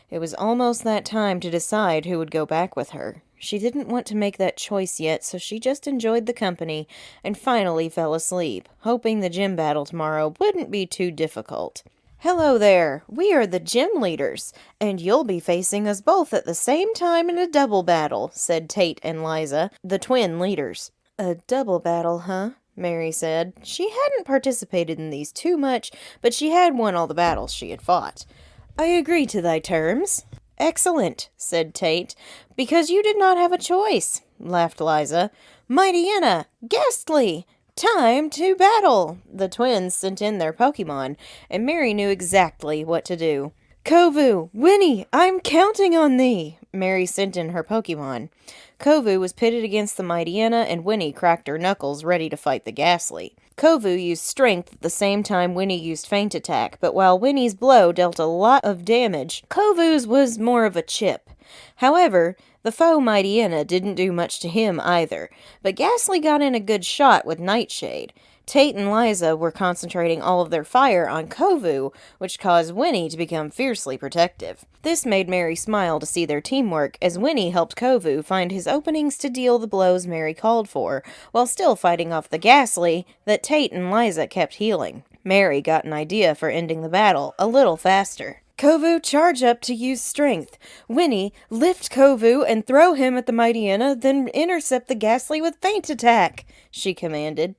Speaker 1: It was almost that time to decide who would go back with her. She didn't want to make that choice yet, so she just enjoyed the company and finally fell asleep, hoping the gym battle tomorrow wouldn't be too difficult. "Hello there, we are the gym leaders, and you'll be facing us both at the same time in a double battle," said Tate and Liza, the twin leaders. "A double battle, huh?" Mary said. She hadn't participated in these too much, but she had won all the battles she had fought. "I agree to thy terms." "Excellent," said Tate. "Because you did not have a choice," laughed Liza. "Mightyena! Ghastly! Time to battle!" The twins sent in their Pokemon, and Mary knew exactly what to do. "Kovu! Winnie! I'm counting on thee!" Mary sent in her Pokemon. Kovu was pitted against the Mightyena, and Winnie cracked her knuckles, ready to fight the Ghastly. Kovu used Strength at the same time Winnie used Feint Attack, but while Winnie's blow dealt a lot of damage, Kovu's was more of a chip. However, the foe Mightyena didn't do much to him either, but Ghastly got in a good shot with Nightshade. Tate and Liza were concentrating all of their fire on Kovu, which caused Winnie to become fiercely protective. This made Mary smile to see their teamwork, as Winnie helped Kovu find his openings to deal the blows Mary called for, while still fighting off the ghastly that Tate and Liza kept healing. Mary got an idea for ending the battle a little faster. Kovu, charge up to use strength. Winnie, lift Kovu and throw him at the Mightyena, then intercept the ghastly with feint attack, she commanded.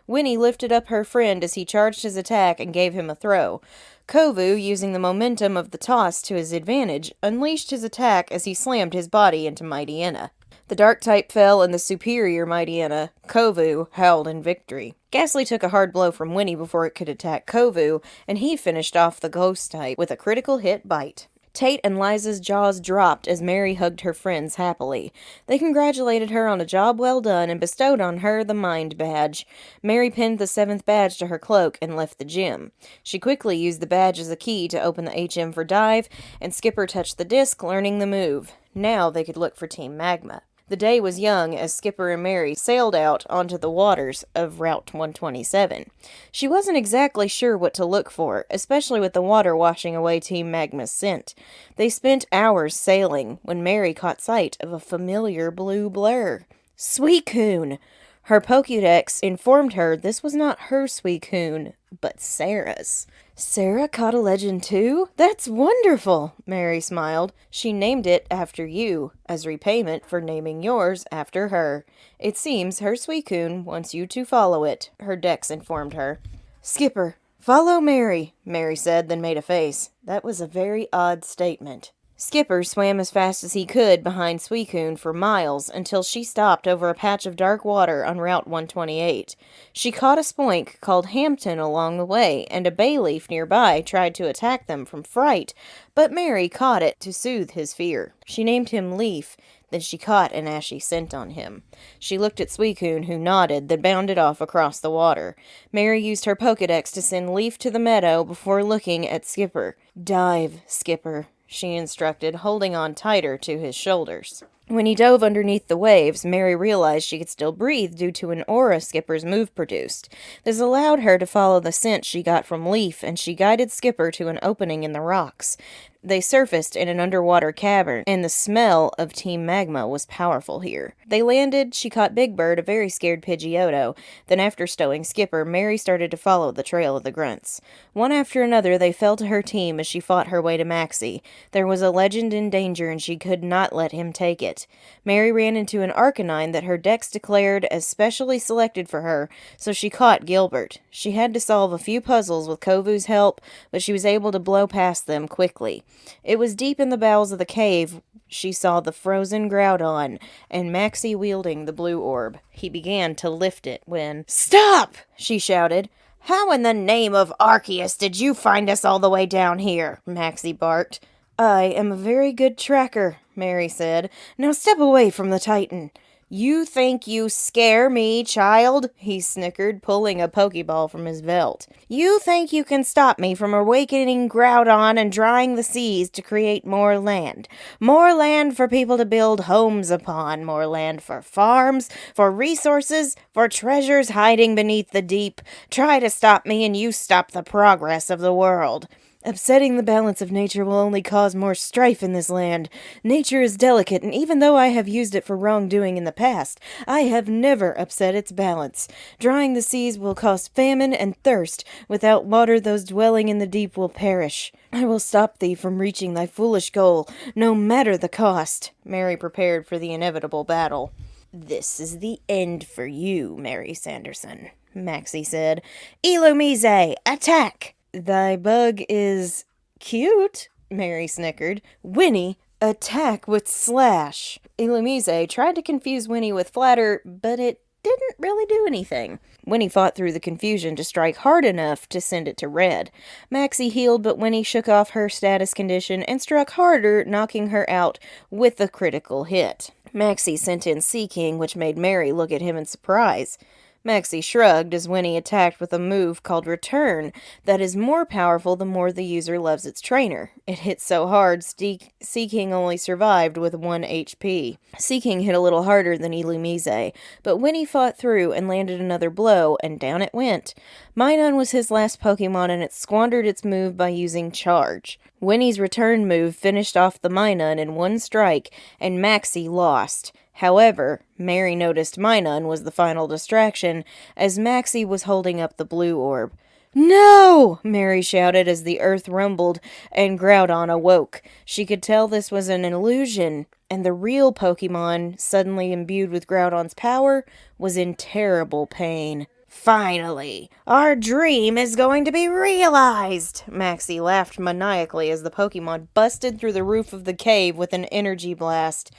Speaker 1: Winnie lifted up her friend as he charged his attack and gave him a throw. Kovu, using the momentum of the toss to his advantage, unleashed his attack as he slammed his body into Mightyena. The dark type fell and the superior Mightyena, Kovu, howled in victory. Ghastly took a hard blow from Winnie before it could attack Kovu, and he finished off the ghost type with a critical hit bite. Tate and Liza's jaws dropped as Mary hugged her friends happily. They congratulated her on a job well done and bestowed on her the Mind Badge. Mary pinned the 7th badge to her cloak and left the gym. She quickly used the badge as a key to open the HM for dive, and Skipper touched the disc, learning the move. Now they could look for Team Magma. The day was young as Skipper and Mary sailed out onto the waters of Route 127. She wasn't exactly sure what to look for, especially with the water washing away Team Magma's scent. They spent hours sailing when Mary caught sight of a familiar blue blur. Suicune! Her Pokédex informed her this was not her Suicune, but Sarah's. Sarah caught a legend too? That's wonderful, Mary smiled. She named it after you, as repayment for naming yours after her. It seems her Suicune wants you to follow it, her dex informed her. Skipper, follow Mary, Mary said, then made a face. That was a very odd statement. Skipper swam as fast as he could behind Suicune for miles until she stopped over a patch of dark water on Route 128. She caught a spoink called Hampton along the way, and a bay leaf nearby tried to attack them from fright, but Mary caught it to soothe his fear. She named him Leaf, then she caught an ashy scent on him. She looked at Suicune, who nodded, then bounded off across the water. Mary used her Pokédex to send Leaf to the meadow before looking at Skipper. Dive, Skipper, she instructed, holding on tighter to his shoulders. When he dove underneath the waves, Mary realized she could still breathe due to an aura Skipper's move produced. This allowed her to follow the scent she got from Leaf, and she guided Skipper to an opening in the rocks. They surfaced in an underwater cavern, and the smell of Team Magma was powerful here. They landed, she caught Big Bird, a very scared Pidgeotto. Then after stowing Skipper, Mary started to follow the trail of the grunts. One after another, they fell to her team as she fought her way to Maxie. There was a legend in danger, and she could not let him take it. Mary ran into an Arcanine that her dex declared as specially selected for her, so she caught Gilbert. She had to solve a few puzzles with Kovu's help, but she was able to blow past them quickly. It was deep in the bowels of the cave she saw the frozen Groudon, and Maxie wielding the blue orb. He began to lift it when... Stop! She shouted. How in the name of Arceus did you find us all the way down here? Maxie barked. I am a very good tracker, Mary said. Now step away from the Titan. You think you scare me, child? He snickered, pulling a Pokeball from his belt. You think you can stop me from awakening Groudon and drying the seas to create more land? More land for people to build homes upon, more land for farms, for resources, for treasures hiding beneath the deep. Try to stop me and you stop the progress of the world. Upsetting the balance of nature will only cause more strife in this land. Nature is delicate, and even though I have used it for wrongdoing in the past, I have never upset its balance. Drying the seas will cause famine and thirst. Without water, those dwelling in the deep will perish. I will stop thee from reaching thy foolish goal, no matter the cost. Mary prepared for the inevitable battle. This is the end for you, Mary Sanderson, Maxie said. Illumise, attack! Thy bug is cute, Mary snickered. Winnie, attack with slash. Illumise tried to confuse Winnie with flatter, but it didn't really do anything. Winnie fought through the confusion to strike hard enough to send it to red. Maxie healed, but Winnie shook off her status condition and struck harder, knocking her out with a critical hit. Maxie sent in Sea King, which made Mary look at him in surprise. Maxie shrugged as Winnie attacked with a move called Return that is more powerful the more the user loves its trainer. It hit so hard, Seeking only survived with 1 HP. Seeking hit a little harder than Illumise, but Winnie fought through and landed another blow, and down it went. Minun was his last Pokemon, and it squandered its move by using Charge. Winnie's return move finished off the Minun in 1 strike, and Maxie lost. However, Mary noticed Minun was the final distraction, as Maxie was holding up the blue orb. "No!" Mary shouted as the earth rumbled and Groudon awoke. She could tell this was an illusion, and the real Pokemon, suddenly imbued with Groudon's power, was in terrible pain. "Finally, our dream is going to be realized!" Maxie laughed maniacally as the Pokemon busted through the roof of the cave with an energy blast.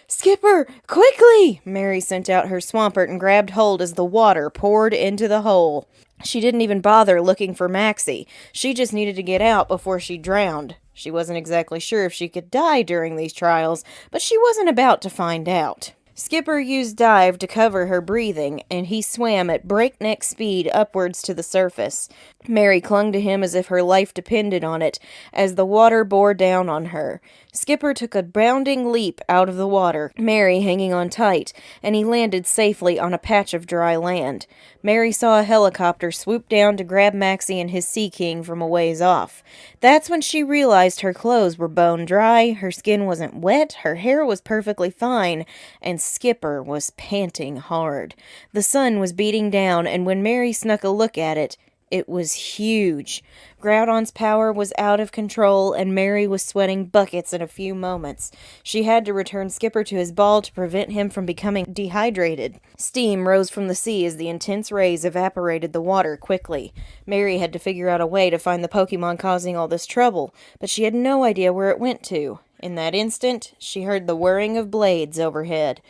Speaker 1: "Skipper, quickly!" Mary sent out her Swampert and grabbed hold as the water poured into the hole. She didn't even bother looking for Maxie. She just needed to get out before she drowned. She wasn't exactly sure if she could die during these trials, but she wasn't about to find out. Skipper used Dive to cover her breathing, and he swam at breakneck speed upwards to the surface. Mary clung to him as if her life depended on it, as the water bore down on her. Skipper took a bounding leap out of the water, Mary hanging on tight, and he landed safely on a patch of dry land. Mary saw a helicopter swoop down to grab Maxie and his Sea King from a ways off. That's when she realized her clothes were bone dry, her skin wasn't wet, her hair was perfectly fine, and Skipper was panting hard. The sun was beating down, and when Mary snuck a look at it, it was huge. Groudon's power was out of control, and Mary was sweating buckets in a few moments. She had to return Skipper to his ball to prevent him from becoming dehydrated. Steam rose from the sea as the intense rays evaporated the water quickly. Mary had to figure out a way to find the Pokemon causing all this trouble, but she had no idea where it went to. In that instant, she heard the whirring of blades overhead.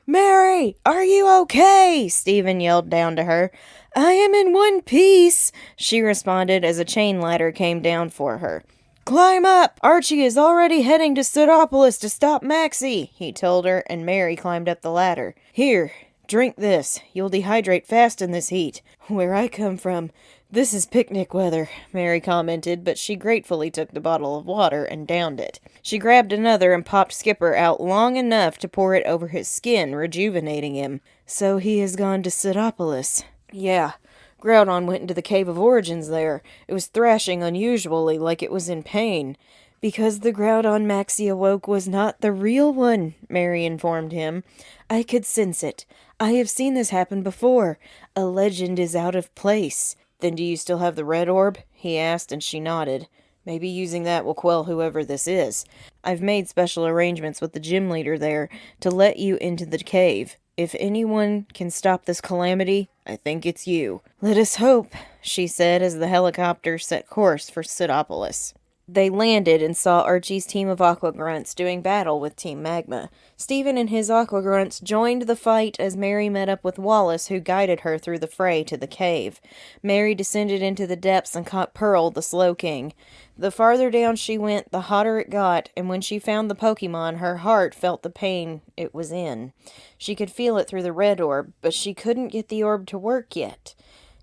Speaker 1: "Mary, are you okay?" Stephen yelled down to her. "I am in one piece," she responded as a chain ladder came down for her. "Climb up! Archie is already heading to Pseudopolis to stop Maxie," he told her, and Mary climbed up the ladder. "Here, drink this. You'll dehydrate fast in this heat. Where I come from, this is picnic weather," Mary commented, but she gratefully took the bottle of water and downed it. She grabbed another and popped Skipper out long enough to pour it over his skin, rejuvenating him. "So he has gone to Pseudopolis." "Yeah. Groudon went into the Cave of Origins there. It was thrashing unusually, like it was in pain." "Because the Groudon Maxie awoke was not the real one," Mary informed him. "I could sense it. I have seen this happen before. A legend is out of place." "Then do you still have the red orb?" he asked, and she nodded. "Maybe using that will quell whoever this is. I've made special arrangements with the gym leader there to let you into the cave. If anyone can stop this calamity, I think it's you." "Let us hope," she said as the helicopter set course for Pseudopolis. They landed and saw Archie's team of Aqua Grunts doing battle with Team Magma. Stephen and his Aqua Grunts joined the fight as Mary met up with Wallace, who guided her through the fray to the cave. Mary descended into the depths and caught Pearl, the Slowking. The farther down she went, the hotter it got, and when she found the Pokemon, her heart felt the pain it was in. She could feel it through the red orb, but she couldn't get the orb to work yet.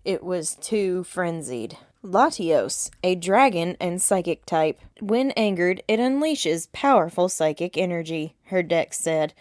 Speaker 1: It was too frenzied. Latios, a dragon and psychic type. When angered, it unleashes powerful psychic energy, her dex said.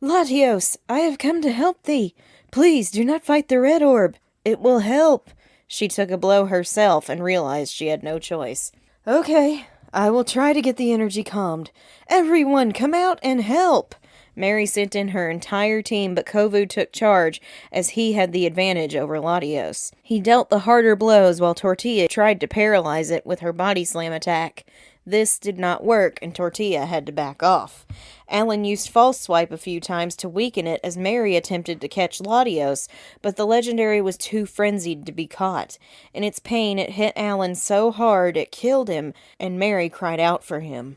Speaker 1: "Latios, I have come to help thee. Please do not fight the red orb. It will help." She took a blow herself and realized she had no choice. "Okay, I will try to get the energy calmed. Everyone come out and help." Mary sent in her entire team, but Kovu took charge, as he had the advantage over Latios. He dealt the harder blows while Tortilla tried to paralyze it with her body slam attack. This did not work, and Tortilla had to back off. Alan used False Swipe a few times to weaken it as Mary attempted to catch Latios, but the legendary was too frenzied to be caught. In its pain, it hit Alan so hard it killed him, and Mary cried out for him.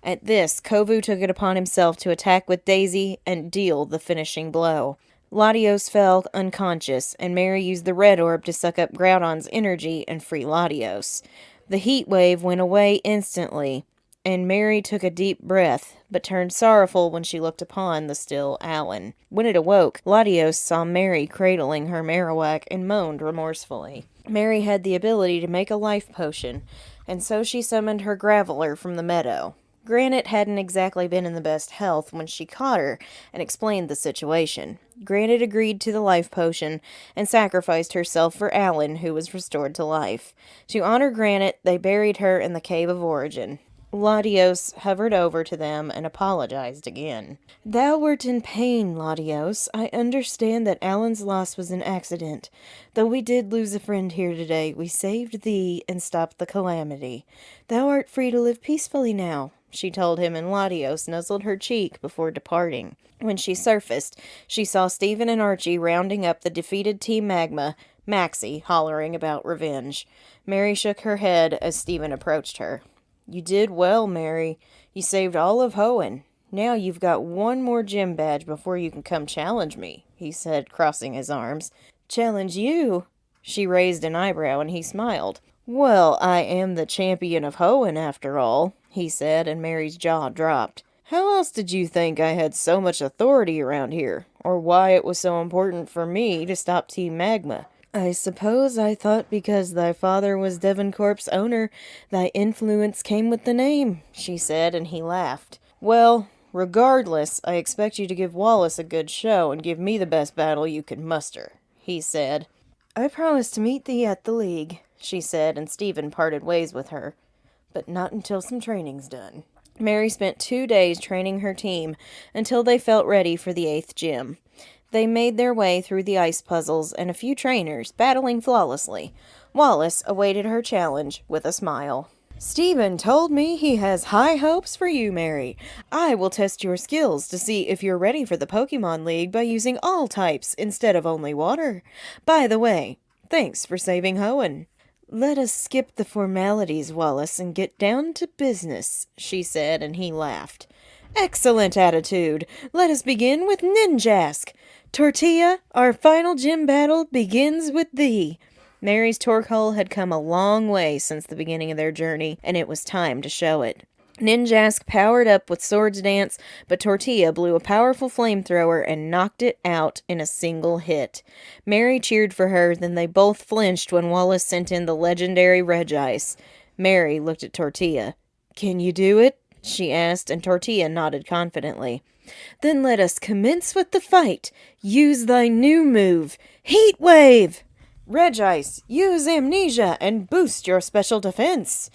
Speaker 1: At this, Kovu took it upon himself to attack with Daisy and deal the finishing blow. Latios fell unconscious, and Mary used the red orb to suck up Groudon's energy and free Latios. The heat wave went away instantly. and Mary took a deep breath, but turned sorrowful when she looked upon the still Alan. When it awoke, Latios saw Mary cradling her Marowak and moaned remorsefully. Mary had the ability to make a life potion, and so she summoned her Graveler from the meadow. Granite hadn't exactly been in the best health when she caught her and explained the situation. Granite agreed to the life potion and sacrificed herself for Alan, who was restored to life. To honor Granite, they buried her in the Cave of Origin. Latios hovered over to them and apologized again. "Thou wert in pain, Latios. I understand that Alan's loss was an accident. Though we did lose a friend here today, we saved thee and stopped the calamity. Thou art free to live peacefully now," she told him, and Latios nuzzled her cheek before departing. When she surfaced, she saw Stephen and Archie rounding up the defeated Team Magma, Maxie hollering about revenge. Mary shook her head as Stephen approached her. "You did well, Mary. You saved all of Hoenn. Now you've got one more gym badge before you can come challenge me," he said, crossing his arms. "Challenge you?" She raised an eyebrow, and he smiled. "Well, I am the champion of Hoenn, after all," he said, and Mary's jaw dropped. "How else did you think I had so much authority around here, or why it was so important for me to stop Team Magma?" "I suppose I thought because thy father was Devoncorp's owner, thy influence came with the name," she said, and he laughed. "Well, regardless, I expect you to give Wallace a good show and give me the best battle you can muster," he said. "I promise to meet thee at the League," she said, and Stephen parted ways with her. "But not until some training's done." Mary spent 2 days training her team until they felt ready for the 8th gym. They made their way through the ice puzzles and a few trainers, battling flawlessly. Wallace awaited her challenge with a smile. "Stephen told me he has high hopes for you, Mary. I will test your skills to see if you're ready for the Pokemon League by using all types instead of only water. By the way, thanks for saving Hoenn." "Let us skip the formalities, Wallace, and get down to business," she said, and he laughed. "Excellent attitude. Let us begin with Ninjask. Tortilla, our final gym battle begins with thee." Mary's Torkoal had come a long way since the beginning of their journey, and it was time to show it. Ninjask powered up with Swords Dance, but Tortilla blew a powerful flamethrower and knocked it out in a single hit. Mary cheered for her, then they both flinched when Wallace sent in the legendary Regice. Mary looked at Tortilla. "Can you do it?" she asked, and Tortilla nodded confidently. "Then let us commence with the fight. Use thy new move, Heat Wave!" "Regice, use Amnesia and boost your special defense."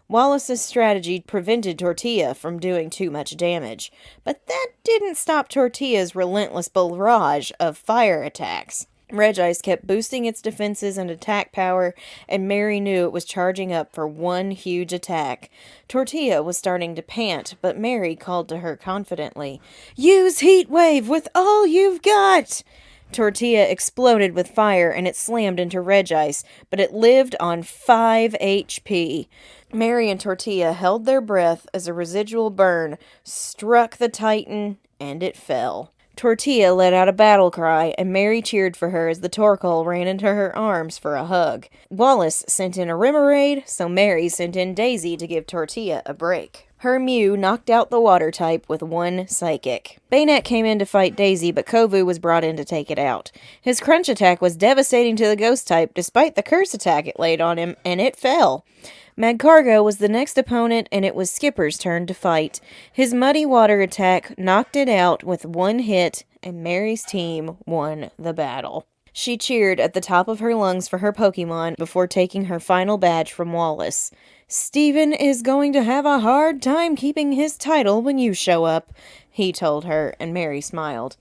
Speaker 1: Wallace's strategy prevented Tortilla from doing too much damage, but that didn't stop Tortilla's relentless barrage of fire attacks. Regice kept boosting its defenses and attack power, and Mary knew it was charging up for one huge attack. Tortilla was starting to pant, but Mary called to her confidently, "Use Heat Wave with all you've got!" Tortilla exploded with fire, and it slammed into Regice, but it lived on 5 HP. Mary and Tortilla held their breath as a residual burn struck the Titan, and it fell. Tortilla let out a battle cry, and Mary cheered for her as the Torkoal ran into her arms for a hug. Wallace sent in a Remoraid, so Mary sent in Daisy to give Tortilla a break. Her Mew knocked out the water type with one Psychic. Baynet came in to fight Daisy, but Kovu was brought in to take it out. His Crunch attack was devastating to the Ghost type despite the Curse attack it laid on him, and it fell. Magcargo was the next opponent, and it was Skipper's turn to fight. His Muddy Water attack knocked it out with one hit, and Mary's team won the battle. She cheered at the top of her lungs for her Pokemon before taking her final badge from Wallace. "Stephen is going to have a hard time keeping his title when you show up," he told her, and Mary smiled.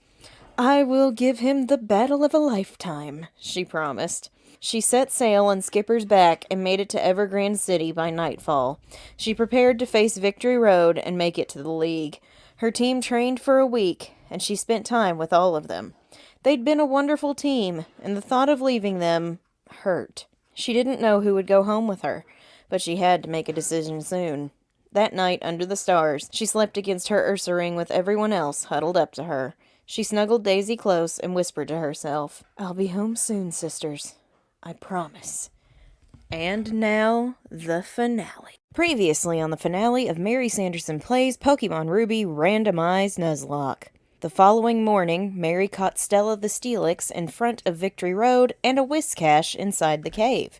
Speaker 1: "I will give him the battle of a lifetime," she promised. She set sail on Skipper's back and made it to Evergrande City by nightfall. She prepared to face Victory Road and make it to the League. Her team trained for a week, and she spent time with all of them. They'd been a wonderful team, and the thought of leaving them hurt. She didn't know who would go home with her, but she had to make a decision soon. That night, under the stars, she slept against her Ursaring with everyone else huddled up to her. She snuggled Daisy close and whispered to herself, "I'll be home soon, sisters. I promise." And now, the finale. Previously on the finale of Mary Sanderson Plays Pokemon Ruby Randomized Nuzlocke. The following morning, Mary caught Stella the Steelix in front of Victory Road and a Whiscash inside the cave.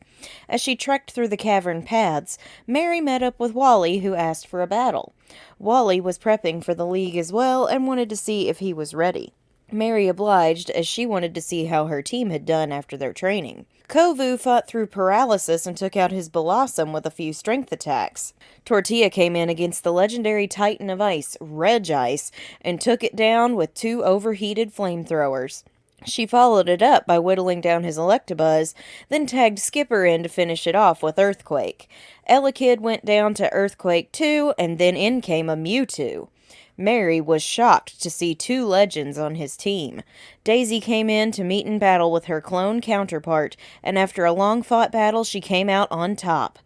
Speaker 1: As she trekked through the cavern paths, Mary met up with Wally, who asked for a battle. Wally was prepping for the League as well and wanted to see if he was ready. Mary obliged, as she wanted to see how her team had done after their training. Kovu fought through paralysis and took out his Blossom with a few strength attacks. Tortilla came in against the legendary Titan of Ice, Regice, and took it down with 2 overheated flamethrowers. She followed it up by whittling down his Electabuzz, then tagged Skipper in to finish it off with Earthquake. Elekid went down to Earthquake too, and then in came a Mewtwo. Mary was shocked to see 2 legends on his team. Daisy came in to meet in battle with her clone counterpart, and after a long-fought battle, she came out on top.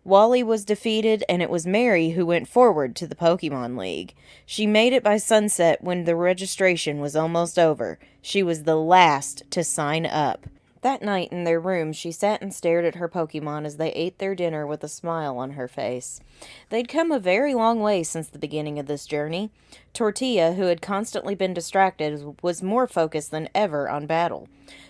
Speaker 1: Wally was defeated, and it was Mary who went forward to the Pokemon League. She made it by sunset when the registration was almost over. She was the last to sign up. That night in their room, she sat and stared at her Pokemon as they ate their dinner with a smile on her face. They'd come a very long way since the beginning of this journey. Tortilla, who had constantly been distracted, was more focused than ever on battle.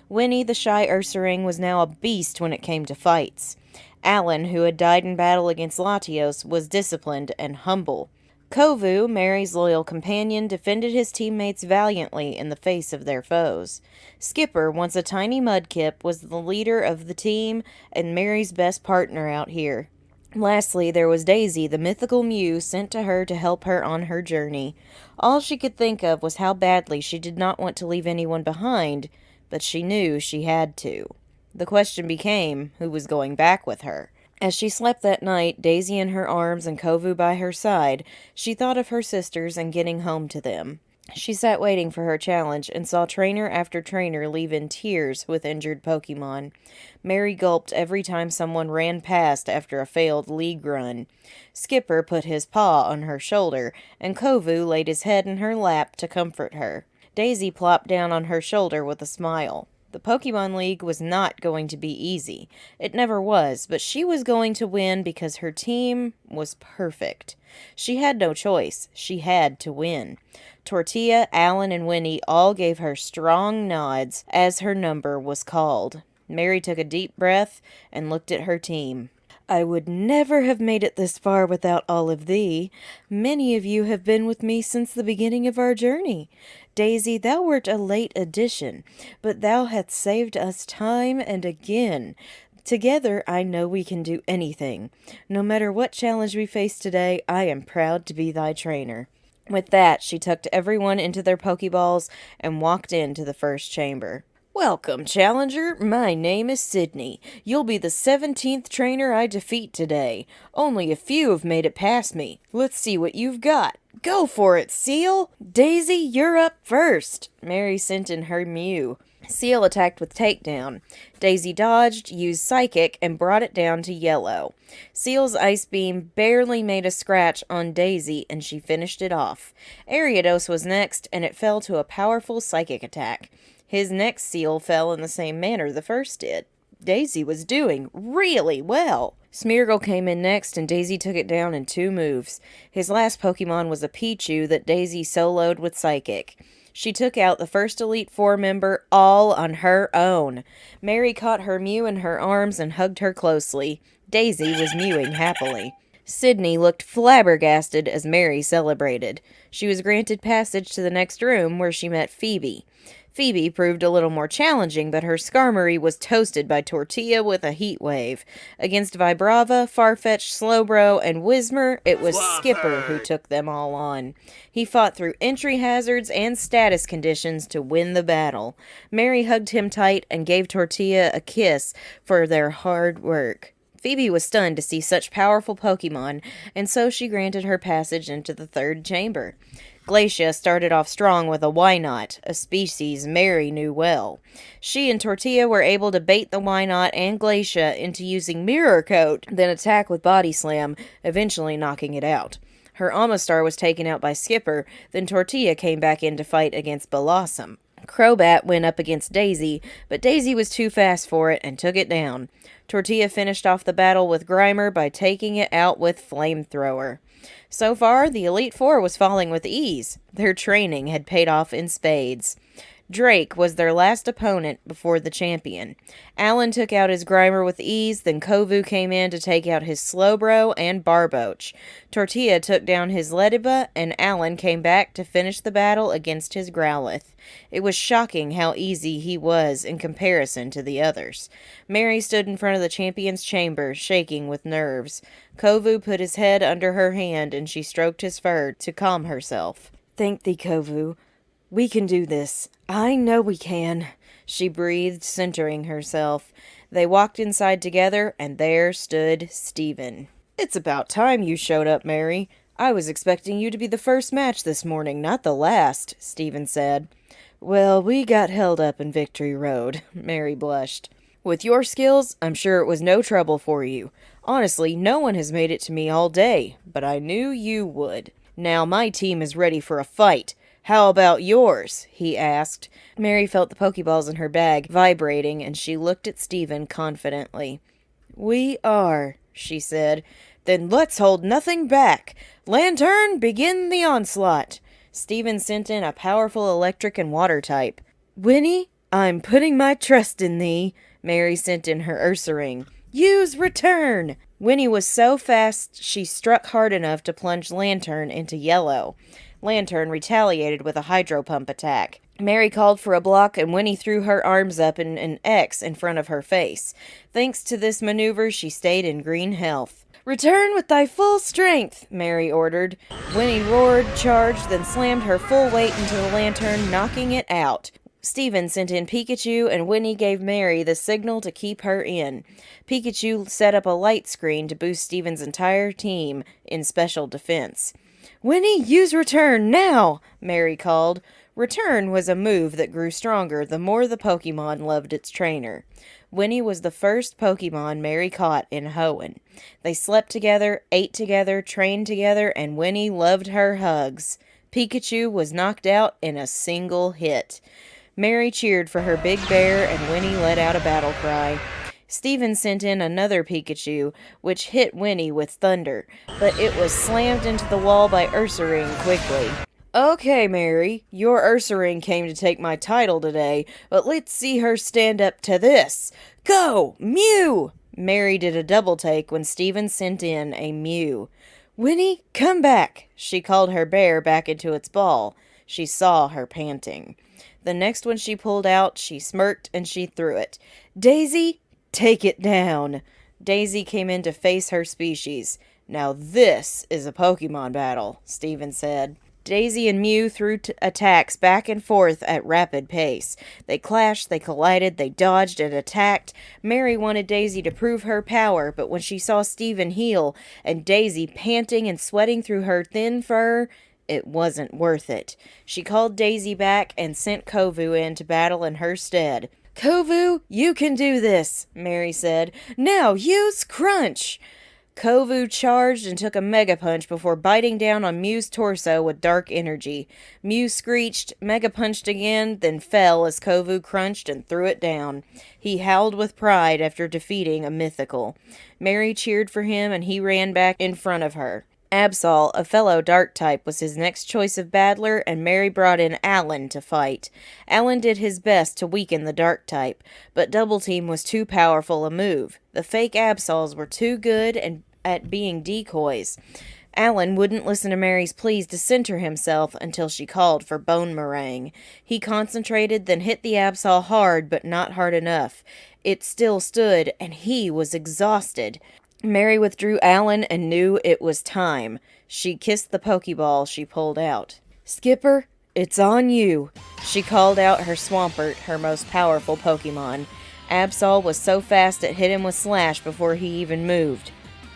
Speaker 1: Winnie, the shy Ursaring, was now a beast when it came to fights. Alan, who had died in battle against Latios, was disciplined and humble. Kovu, Mary's loyal companion, defended his teammates valiantly in the face of their foes. Skipper, once a tiny mudkip, was the leader of the team and Mary's best partner out here. Lastly, there was Daisy, the mythical Mew sent to her to help her on her journey. All she could think of was how badly she did not want to leave anyone behind, but she knew she had to. The question became, who was going back with her? As she slept that night, Daisy in her arms and Kovu by her side, she thought of her sisters and getting home to them. She sat waiting for her challenge and saw trainer after trainer leave in tears with injured Pokemon. Mary gulped every time someone ran past after a failed league run. Skipper put his paw on her shoulder, and Kovu laid his head in her lap to comfort her. Daisy plopped down on her shoulder with a smile. The Pokemon League was not going to be easy. It never was, but she was going to win because her team was perfect. She had no choice. She had to win. Tortilla, Alan, and Winnie all gave her strong nods as her number was called. Mary took a deep breath and looked at her team. I would never have made it this far without all of thee. Many of you have been with me since the beginning of our journey. Daisy, thou wert a late addition, but thou hast saved us time and again. Together, I know we can do anything. No matter what challenge we face today, I am proud to be thy trainer. With that, she tucked everyone into their Pokeballs and walked into the first chamber. Welcome, Challenger. My name is Sydney. You'll be the 17th trainer I defeat today. Only a few have made it past me. Let's see what you've got. Go for it, Seal! Daisy, you're up first. Mary sent in her Mew. Seal attacked with Takedown. Daisy dodged, used Psychic, and brought it down to yellow. Seal's Ice Beam barely made a scratch on Daisy, and she finished it off. Ariados was next, and it fell to a powerful Psychic attack. His next Seal fell in the same manner the first did. Daisy was doing really well. Smeargle came in next, and Daisy took it down in 2 moves. His last Pokemon was a Pichu that Daisy soloed with Psychic. She took out the first Elite Four member all on her own. Mary caught her Mew in her arms and hugged her closely. Daisy was mewing happily. Sydney looked flabbergasted as Mary celebrated. She was granted passage to the next room, where she met Phoebe. Phoebe proved a little more challenging, but her Skarmory was toasted by Tortilla with a heat wave. Against Vibrava, Farfetch, Slowbro, and Whismur, it was Skipper who took them all on. He fought through entry hazards and status conditions to win the battle. Mary hugged him tight and gave Tortilla a kiss for their hard work. Phoebe was stunned to see such powerful Pokemon, and so she granted her passage into the third chamber. Glacia started off strong with a Wynot, a species Mary knew well. She and Tortilla were able to bait the Wynot and Glacia into using Mirror Coat, then attack with Body Slam, eventually knocking it out. Her Amistar was taken out by Skipper, then Tortilla came back in to fight against Blossom. Crobat went up against Daisy, but Daisy was too fast for it and took it down. Tortilla finished off the battle with Grimer by taking it out with Flamethrower. So far, the Elite Four was falling with ease. Their training had paid off in spades. Drake was their last opponent before the champion. Alan took out his Grimer with ease, then Kovu came in to take out his Slowbro and Barboach. Tortilla took down his Lediba, and Alan came back to finish the battle against his Growlithe. It was shocking how easy he was in comparison to the others. Mary stood in front of the champion's chamber, shaking with nerves. Kovu put his head under her hand, and she stroked his fur to calm herself. "Thank thee, Kovu. We can do this. I know we can," she breathed, centering herself. They walked inside together, and there stood Steven. "It's about time you showed up, Mary. I was expecting you to be the first match this morning, not the last," Steven said. "Well, we got held up in Victory Road," Mary blushed. "With your skills, I'm sure it was no trouble for you. Honestly, no one has made it to me all day, but I knew you would. Now my team is ready for a fight. How about yours?" he asked. Mary felt the Pokeballs in her bag vibrating, and she looked at Steven confidently. "We are," she said. "Then let's hold nothing back. Lantern, begin the onslaught." Steven sent in a powerful electric and water type. "Winnie, I'm putting my trust in thee," Mary sent in her Ursaring. "Use return." Winnie was so fast she struck hard enough to plunge Lantern into yellow. Lantern retaliated with a hydro pump attack. Mary called for a block, and Winnie threw her arms up in an X in front of her face. Thanks to this maneuver, she stayed in green health. "Return with thy full strength," Mary ordered. Winnie roared, charged, then slammed her full weight into the Lantern, knocking it out. Steven sent in Pikachu, and Winnie gave Mary the signal to keep her in. Pikachu set up a light screen to boost Steven's entire team in special defense. "Winnie, use Return, now!" Mary called. Return was a move that grew stronger the more the Pokemon loved its trainer. Winnie was the first Pokemon Mary caught in Hoenn. They slept together, ate together, trained together, and Winnie loved her hugs. Pikachu was knocked out in a single hit. Mary cheered for her big bear, and Winnie let out a battle cry. Steven sent in another Pikachu, which hit Winnie with thunder, but it was slammed into the wall by Ursaring quickly. "Okay, Mary, your Ursaring came to take my title today, but let's see her stand up to this. Go, Mew!" Mary did a double take when Steven sent in a Mew. "Winnie, come back!" She called her bear back into its ball. She saw her panting. The next one she pulled out, she smirked and she threw it. "Daisy, take it down." Daisy came in to face her species. "Now this is a Pokemon battle," Steven said. Daisy and Mew threw attacks back and forth at rapid pace. They clashed, they collided, they dodged and attacked. Mary wanted Daisy to prove her power, but when she saw Steven heal and Daisy panting and sweating through her thin fur, it wasn't worth it. She called Daisy back and sent Kovu in to battle in her stead. "Kovu, you can do this," Mary said. "Now use Crunch." Kovu charged and took a Mega Punch before biting down on Mew's torso with dark energy. Mew screeched, Mega Punched again, then fell as Kovu crunched and threw it down. He howled with pride after defeating a mythical. Mary cheered for him and he ran back in front of her. Absol, a fellow Dark type, was his next choice of battler, and Mary brought in Alan to fight. Alan did his best to weaken the Dark type, but Double Team was too powerful a move. The fake Absols were too good at being decoys. Alan wouldn't listen to Mary's pleas to center himself until she called for Bone Meringue. He concentrated, then hit the Absol hard, but not hard enough. It still stood, and he was exhausted. Mary withdrew Alan and knew it was time. She kissed the Pokeball she pulled out. "Skipper, it's on you." She called out her Swampert, her most powerful Pokemon. Absol was so fast it hit him with Slash before he even moved.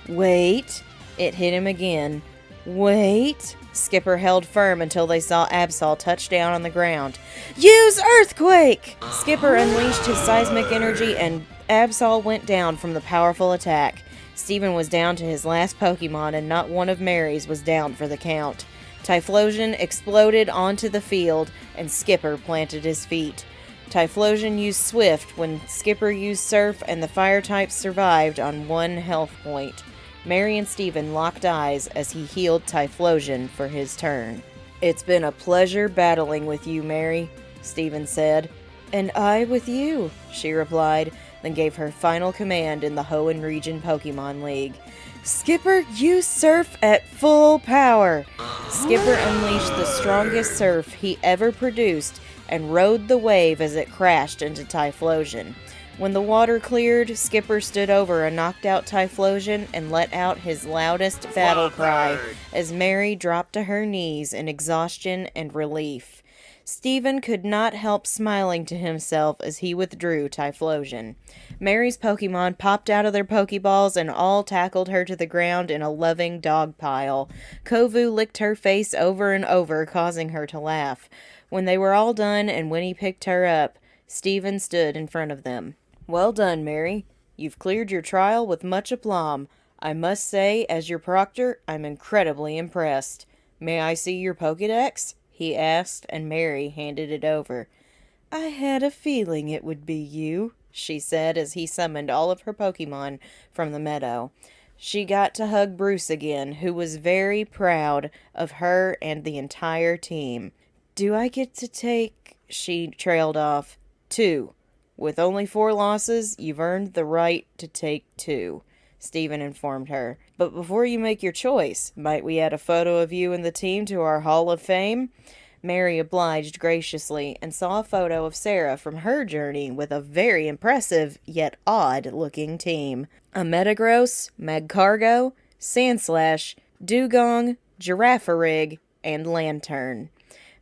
Speaker 1: "Wait." It hit him again. "Wait." Skipper held firm until they saw Absol touch down on the ground. "Use Earthquake!" Skipper unleashed his seismic energy and Absol went down from the powerful attack. Steven was down to his last Pokemon and not one of Mary's was down for the count. Typhlosion exploded onto the field, and Skipper planted his feet. Typhlosion used Swift when Skipper used Surf, and the fire types survived on 1 health point. Mary and Stephen locked eyes as he healed Typhlosion for his turn. "It's been a pleasure battling with you, Mary," Stephen said. "And I with you," she replied, then gave her final command in the Hoenn Region Pokemon League. "Skipper, use Surf at full power!" Skipper unleashed the strongest surf he ever produced and rode the wave as it crashed into Typhlosion. When the water cleared, Skipper stood over a knocked-out Typhlosion and let out his loudest battle cry as Mary dropped to her knees in exhaustion and relief. Stephen could not help smiling to himself as he withdrew Typhlosion. Mary's Pokemon popped out of their Pokeballs and all tackled her to the ground in a loving dog pile. Kovu licked her face over and over, causing her to laugh. When they were all done and Winnie picked her up, Stephen stood in front of them. "Well done, Mary. You've cleared your trial with much aplomb. I must say, as your proctor, I'm incredibly impressed. May I see your Pokedex?" he asked, and Mary handed it over. "I had a feeling it would be you," she said as he summoned all of her Pokemon from the meadow. She got to hug Bruce again, who was very proud of her and the entire team. "Do I get to take," she trailed off, "2. With only 4 losses, you've earned the right to take 2, Stephen informed her. "But before you make your choice, might we add a photo of you and the team to our Hall of Fame?" Mary obliged graciously and saw a photo of Sarah from her journey with a very impressive yet odd-looking team. A Metagross, Magcargo, Sandslash, Dugong, Girafarig, and Lantern.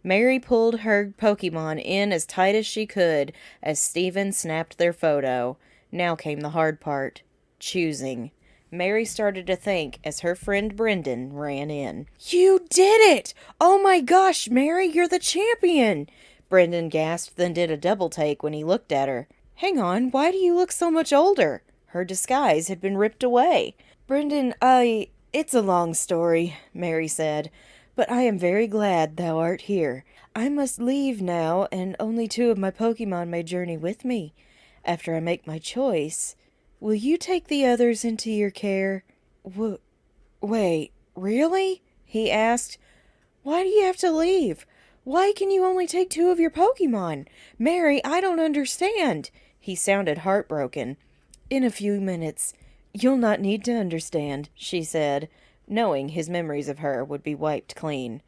Speaker 1: Mary pulled her Pokemon in as tight as she could as Stephen snapped their photo. Now came the hard part. Choosing. Mary started to think as her friend Brendan ran in. "You did it! Oh my gosh, Mary, you're the champion!" Brendan gasped, then did a double take when he looked at her. "Hang on, why do you look so much older?" Her disguise had been ripped away. "Brendan, it's a long story," Mary said, "but I am very glad thou art here. I must leave now, and only 2 of my Pokemon may journey with me. After I make my choice, will you take the others into your care?" Wait, really?" he asked. "Why do you have to leave? Why can you only take 2 of your Pokemon? Mary, I don't understand." He sounded heartbroken. "In a few minutes, you'll not need to understand," she said, knowing his memories of her would be wiped clean.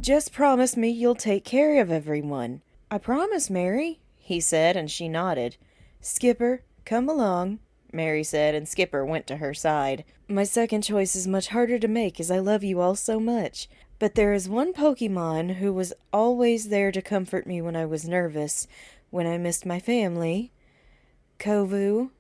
Speaker 1: "Just promise me you'll take care of everyone." "I promise, Mary," he said, and she nodded. "Skipper, come along," Mary said, and Skipper went to her side. "My second choice is much harder to make as I love you all so much. But there is one Pokemon who was always there to comfort me when I was nervous, when I missed my family. Kovu,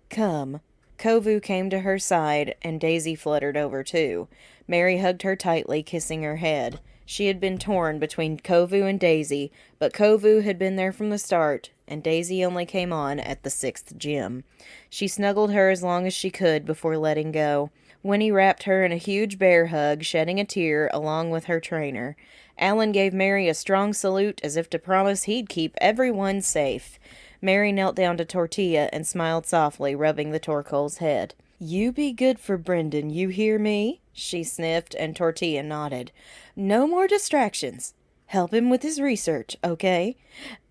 Speaker 1: come." Kovu came to her side, and Daisy fluttered over too. Mary hugged her tightly, kissing her head. She had been torn between Kovu and Daisy, but Kovu had been there from the start, and Daisy only came on at the 6th gym. She snuggled her as long as she could before letting go. Winnie wrapped her in a huge bear hug, shedding a tear along with her trainer. Alan gave Mary a strong salute as if to promise he'd keep everyone safe. Mary knelt down to Tortilla and smiled softly, rubbing the Torkoal's head. "You be good for Brendan, you hear me?" she sniffed, and Tortilla nodded. "No more distractions. Help him with his research, okay?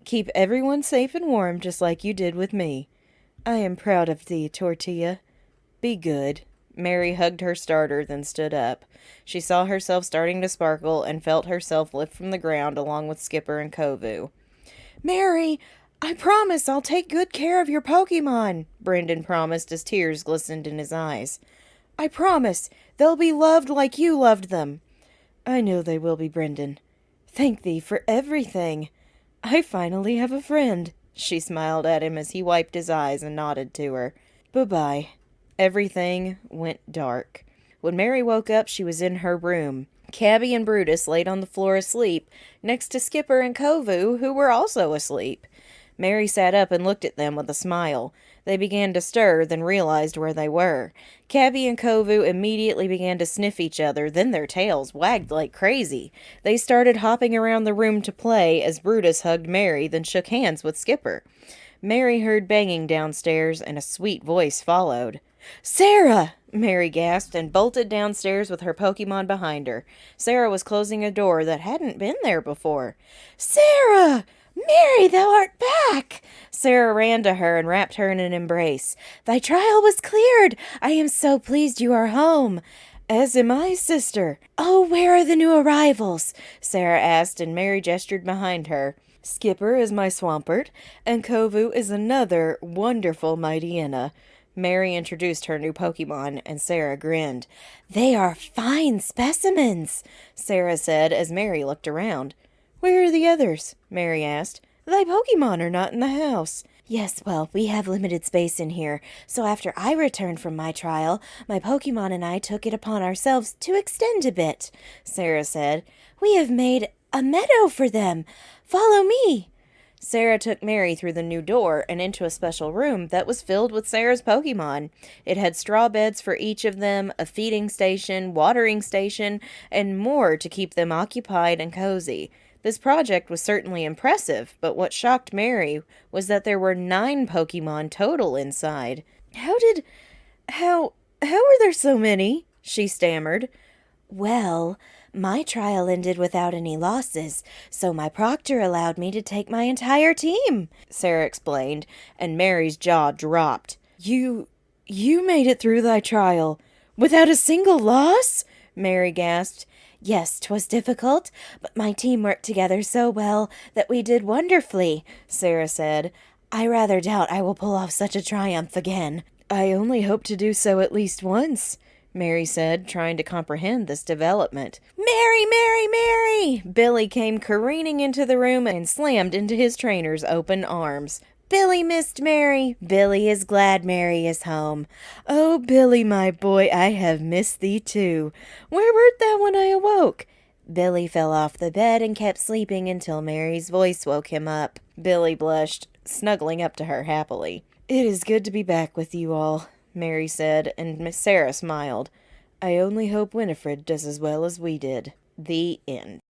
Speaker 1: Keep everyone safe and warm just like you did with me. I am proud of thee, Tortilla. Be good." Mary hugged her starter, then stood up. She saw herself starting to sparkle and felt herself lift from the ground along with Skipper and Kovu. "Mary, I promise I'll take good care of your Pokemon," Brendan promised as tears glistened in his eyes. "I promise they'll be loved like you loved them." "I know they will be, Brendan. Thank thee for everything. I finally have a friend." She smiled at him as he wiped his eyes and nodded to her. "Bye-bye." Everything went dark. When Mary woke up, she was in her room. Cabby and Brutus laid on the floor asleep, next to Skipper and Kovu, who were also asleep. Mary sat up and looked at them with a smile. They began to stir, then realized where they were. Cabby and Kovu immediately began to sniff each other, then their tails wagged like crazy. They started hopping around the room to play as Brutus hugged Mary, then shook hands with Skipper. Mary heard banging downstairs, and a sweet voice followed. "Sarah!" Mary gasped and bolted downstairs with her Pokemon behind her. Sarah was closing a door that hadn't been there before. "Sarah! Mary, thou art back!" Sarah ran to her and wrapped her in an embrace. "Thy trial was cleared. I am so pleased you are home." "As am I, sister." "Oh, where are the new arrivals?" Sarah asked, and Mary gestured behind her. "Skipper is my Swampert, and Kovu is another wonderful Mightyena." Mary introduced her new Pokemon, and Sarah grinned. "They are fine specimens," Sarah said as Mary looked around. "Where are the others?" Mary asked. "Thy Pokemon are not in the house." "Yes, well, we have limited space in here, so after I returned from my trial, my Pokemon and I took it upon ourselves to extend a bit," Sarah said. "We have made a meadow for them. Follow me." Sarah took Mary through the new door and into a special room that was filled with Sarah's Pokemon. It had straw beds for each of them, a feeding station, watering station, and more to keep them occupied and cozy. This project was certainly impressive, but what shocked Mary was that there were 9 Pokemon total inside. How were there so many?" she stammered. "Well, my trial ended without any losses, so my proctor allowed me to take my entire team," Sarah explained, and Mary's jaw dropped. You made it through thy trial without a single loss?" Mary gasped. "Yes, 'twas difficult, but my team worked together so well that we did wonderfully," Sarah said. "I rather doubt I will pull off such a triumph again." "I only hope to do so at least once," Mary said, trying to comprehend this development. "Mary, Mary, Mary!" Billy came careening into the room and slammed into his trainer's open arms. "Billy missed Mary. Billy is glad Mary is home." "Oh, Billy, my boy, I have missed thee too. Where wert thou when I awoke?" "Billy fell off the bed and kept sleeping until Mary's voice woke him up." Billy blushed, snuggling up to her happily. "It is good to be back with you all," Mary said, and Miss Sarah smiled. "I only hope Winifred does as well as we did." The end.